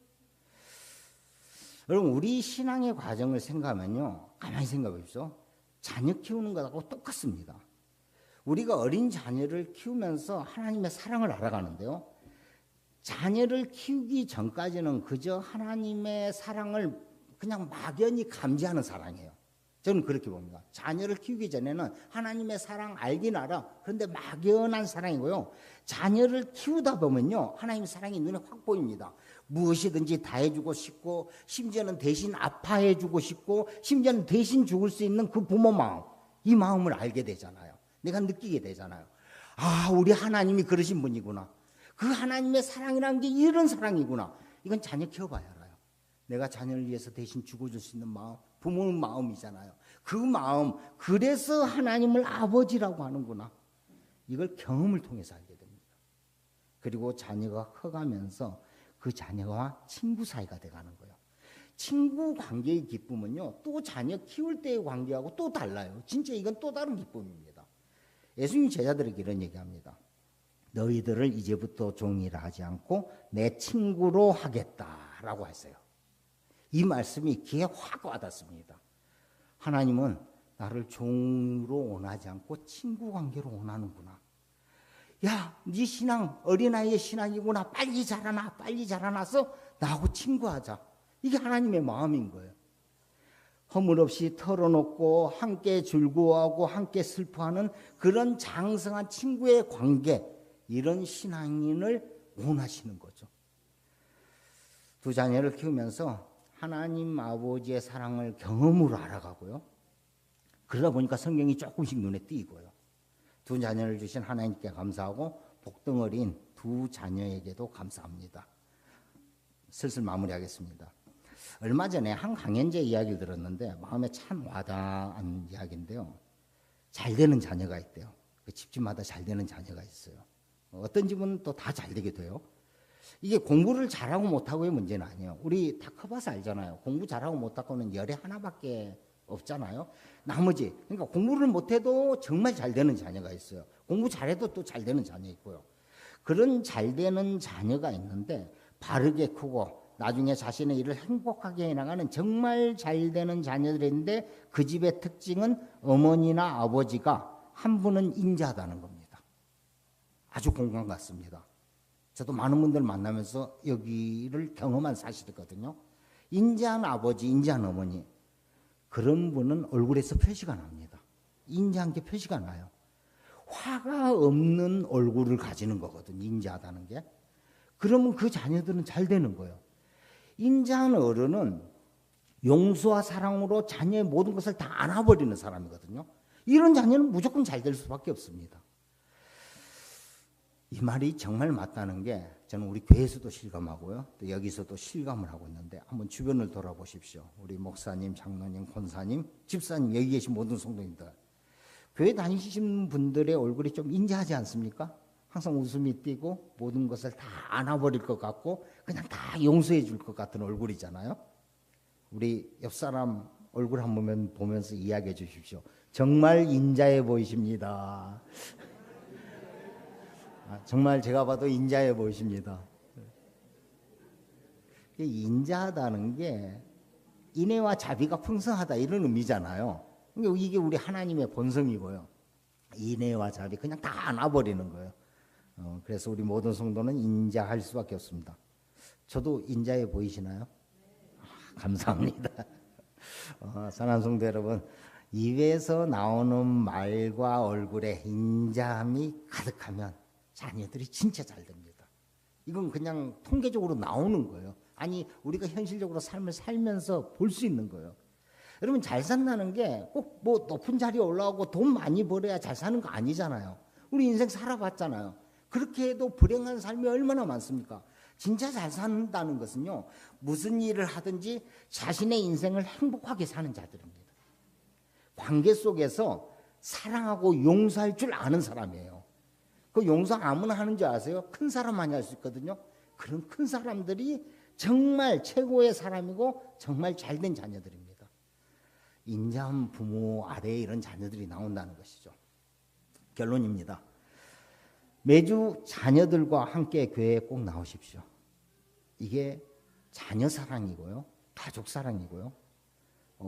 여러분 우리 신앙의 과정을 생각하면요. 가만히 생각해 보십시오. 자녀 키우는 것하고 똑같습니다. 우리가 어린 자녀를 키우면서 하나님의 사랑을 알아가는데요. 자녀를 키우기 전까지는 그저 하나님의 사랑을 그냥 막연히 감지하는 사랑이에요. 저는 그렇게 봅니다. 자녀를 키우기 전에는 하나님의 사랑 알긴 알아. 그런데 막연한 사랑이고요. 자녀를 키우다 보면요. 하나님의 사랑이 눈에 확 보입니다. 무엇이든지 다 해주고 싶고 심지어는 대신 아파해주고 싶고 심지어는 대신 죽을 수 있는 그 부모 마음. 이 마음을 알게 되잖아요. 내가 느끼게 되잖아요. 아, 우리 하나님이 그러신 분이구나. 그 하나님의 사랑이라는 게 이런 사랑이구나. 이건 자녀 키워봐야 알아요. 내가 자녀를 위해서 대신 죽어줄 수 있는 마음. 부모의 마음이잖아요. 그 마음, 그래서 하나님을 아버지라고 하는구나. 이걸 경험을 통해서 알게 됩니다. 그리고 자녀가 커가면서 그 자녀와 친구 사이가 돼가는 거예요. 친구 관계의 기쁨은요, 또 자녀 키울 때의 관계하고 또 달라요. 진짜 이건 또 다른 기쁨입니다. 예수님 제자들에게 이런 얘기합니다. 너희들을 이제부터 종이라 하지 않고 내 친구로 하겠다라고 했어요. 이 말씀이 귀에 확 와닿습니다. 하나님은 나를 종으로 원하지 않고 친구 관계로 원하는구나. 야, 네 신앙 어린아이의 신앙이구나. 빨리 자라나 빨리 자라나서 나하고 친구하자. 이게 하나님의 마음인 거예요. 허물없이 털어놓고 함께 즐거워하고 함께 슬퍼하는 그런 장성한 친구의 관계, 이런 신앙인을 원하시는 거죠. 두 자녀를 키우면서 하나님 아버지의 사랑을 경험으로 알아가고요. 그러다 보니까 성경이 조금씩 눈에 띄고요. 두 자녀를 주신 하나님께 감사하고 복덩어린 두 자녀에게도 감사합니다. 슬슬 마무리하겠습니다. 얼마 전에 한 강연자 이야기를 들었는데 마음에 참 와닿은 이야기인데요. 잘 되는 자녀가 있대요. 그 집집마다 잘 되는 자녀가 있어요. 어떤 집은 또 다 잘 되게 돼요. 이게 공부를 잘하고 못하고의 문제는 아니에요. 우리 다 커봐서 알잖아요. 공부 잘하고 못하고는 열에 하나밖에 없잖아요. 나머지, 그러니까 공부를 못해도 정말 잘 되는 자녀가 있어요. 공부 잘해도 또 잘 되는 자녀 있고요. 그런 잘 되는 자녀가 있는데 바르게 크고 나중에 자신의 일을 행복하게 해나가는 정말 잘 되는 자녀들이 있는데 그 집의 특징은 어머니나 아버지가 한 분은 인자하다는 겁니다. 아주 공감 같습니다. 저도 많은 분들 만나면서 여기를 경험한 사실이거든요. 인자한 아버지, 인자한 어머니, 그런 분은 얼굴에서 표시가 납니다. 인자한 게 표시가 나요. 화가 없는 얼굴을 가지는 거거든요. 인자하다는 게. 그러면 그 자녀들은 잘 되는 거예요. 인자한 어른은 용서와 사랑으로 자녀의 모든 것을 다 안아버리는 사람이거든요. 이런 자녀는 무조건 잘 될 수밖에 없습니다. 이 말이 정말 맞다는 게 저는 우리 교회에서도 실감하고요. 또 여기서도 실감을 하고 있는데 한번 주변을 돌아보십시오. 우리 목사님, 장로님, 권사님, 집사님, 여기 계신 모든 성도님들. 교회 다니시는 분들의 얼굴이 좀 인자하지 않습니까? 항상 웃음이 띄고 모든 것을 다 안아버릴 것 같고 그냥 다 용서해 줄 것 같은 얼굴이잖아요. 우리 옆 사람 얼굴 한 번 보면서 이야기해 주십시오. 정말 인자해 보이십니다. 정말 제가 봐도 인자해 보이십니다. 인자하다는 게 인애와 자비가 풍성하다 이런 의미잖아요. 이게 우리 하나님의 본성이고요. 인애와 자비 그냥 다 안아버리는 거예요. 그래서 우리 모든 성도는 인자할 수밖에 없습니다. 저도 인자해 보이시나요? 감사합니다. 사랑하는 성도 여러분, 입에서 나오는 말과 얼굴에 인자함이 가득하면 자녀들이 진짜 잘 됩니다. 이건 그냥 통계적으로 나오는 거예요. 아니 우리가 현실적으로 삶을 살면서 볼 수 있는 거예요. 여러분 잘 산다는 게 꼭 뭐 높은 자리에 올라오고 돈 많이 벌어야 잘 사는 거 아니잖아요. 우리 인생 살아봤잖아요. 그렇게 해도 불행한 삶이 얼마나 많습니까? 진짜 잘 산다는 것은요, 무슨 일을 하든지 자신의 인생을 행복하게 사는 자들입니다. 관계 속에서 사랑하고 용서할 줄 아는 사람이에요. 그 용서 아무나 하는 줄 아세요? 큰 사람만이 할 수 있거든요. 그런 큰 사람들이 정말 최고의 사람이고 정말 잘된 자녀들입니다. 인자한 부모 아래에 이런 자녀들이 나온다는 것이죠. 결론입니다. 매주 자녀들과 함께 교회에 꼭 나오십시오. 이게 자녀 사랑이고요. 가족 사랑이고요.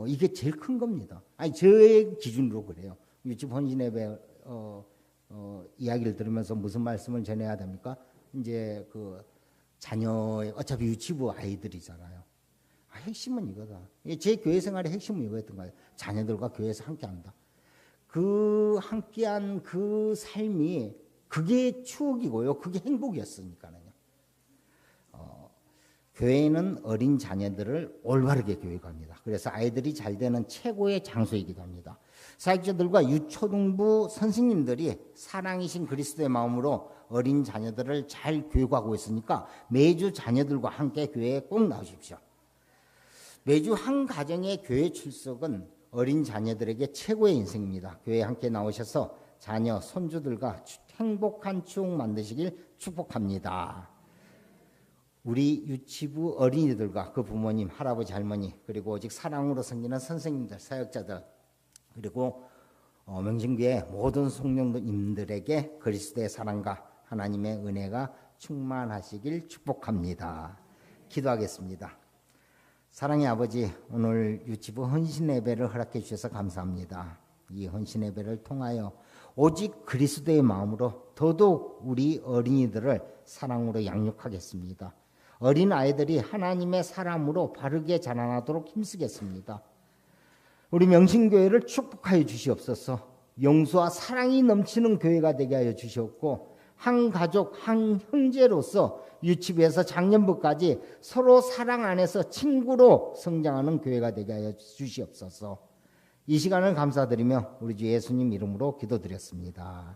이게 제일 큰 겁니다. 아니 저의 기준으로 그래요. 유치부 헌신예배 이야기를 들으면서 무슨 말씀을 전해야 됩니까? 이제 그 자녀의 어차피 유치부 아이들이잖아요. 핵심은 이거다. 제 교회 생활의 핵심은 이거였던 거예요. 자녀들과 교회에서 함께한다. 그 함께한 그 삶이 그게 추억이고요. 그게 행복이었으니까요. 교회는 어린 자녀들을 올바르게 교육합니다. 그래서 아이들이 잘 되는 최고의 장소이기도 합니다. 사역자들과 유초등부 선생님들이 사랑이신 그리스도의 마음으로 어린 자녀들을 잘 교육하고 있으니까 매주 자녀들과 함께 교회에 꼭 나오십시오. 매주 한 가정의 교회 출석은 어린 자녀들에게 최고의 인생입니다. 교회에 함께 나오셔서 자녀, 손주들과 행복한 추억 만드시길 축복합니다. 우리 유치부 어린이들과 그 부모님, 할아버지, 할머니, 그리고 오직 사랑으로 섬기는 선생님들, 사역자들, 그리고 명신교회 모든 성령님들에게 그리스도의 사랑과 하나님의 은혜가 충만하시길 축복합니다. 기도하겠습니다. 사랑의 아버지, 오늘 유치부 헌신예배를 허락해 주셔서 감사합니다. 이 헌신예배를 통하여 오직 그리스도의 마음으로 더더욱 우리 어린이들을 사랑으로 양육하겠습니다. 어린 아이들이 하나님의 사람으로 바르게 자라나도록 힘쓰겠습니다. 우리 명신교회를 축복하여 주시옵소서. 용서와 사랑이 넘치는 교회가 되게 하여 주시옵고 한 가족, 한 형제로서 유치부에서 장년부까지 서로 사랑 안에서 친구로 성장하는 교회가 되게 하여 주시옵소서. 이 시간을 감사드리며 우리 주 예수님 이름으로 기도드렸습니다.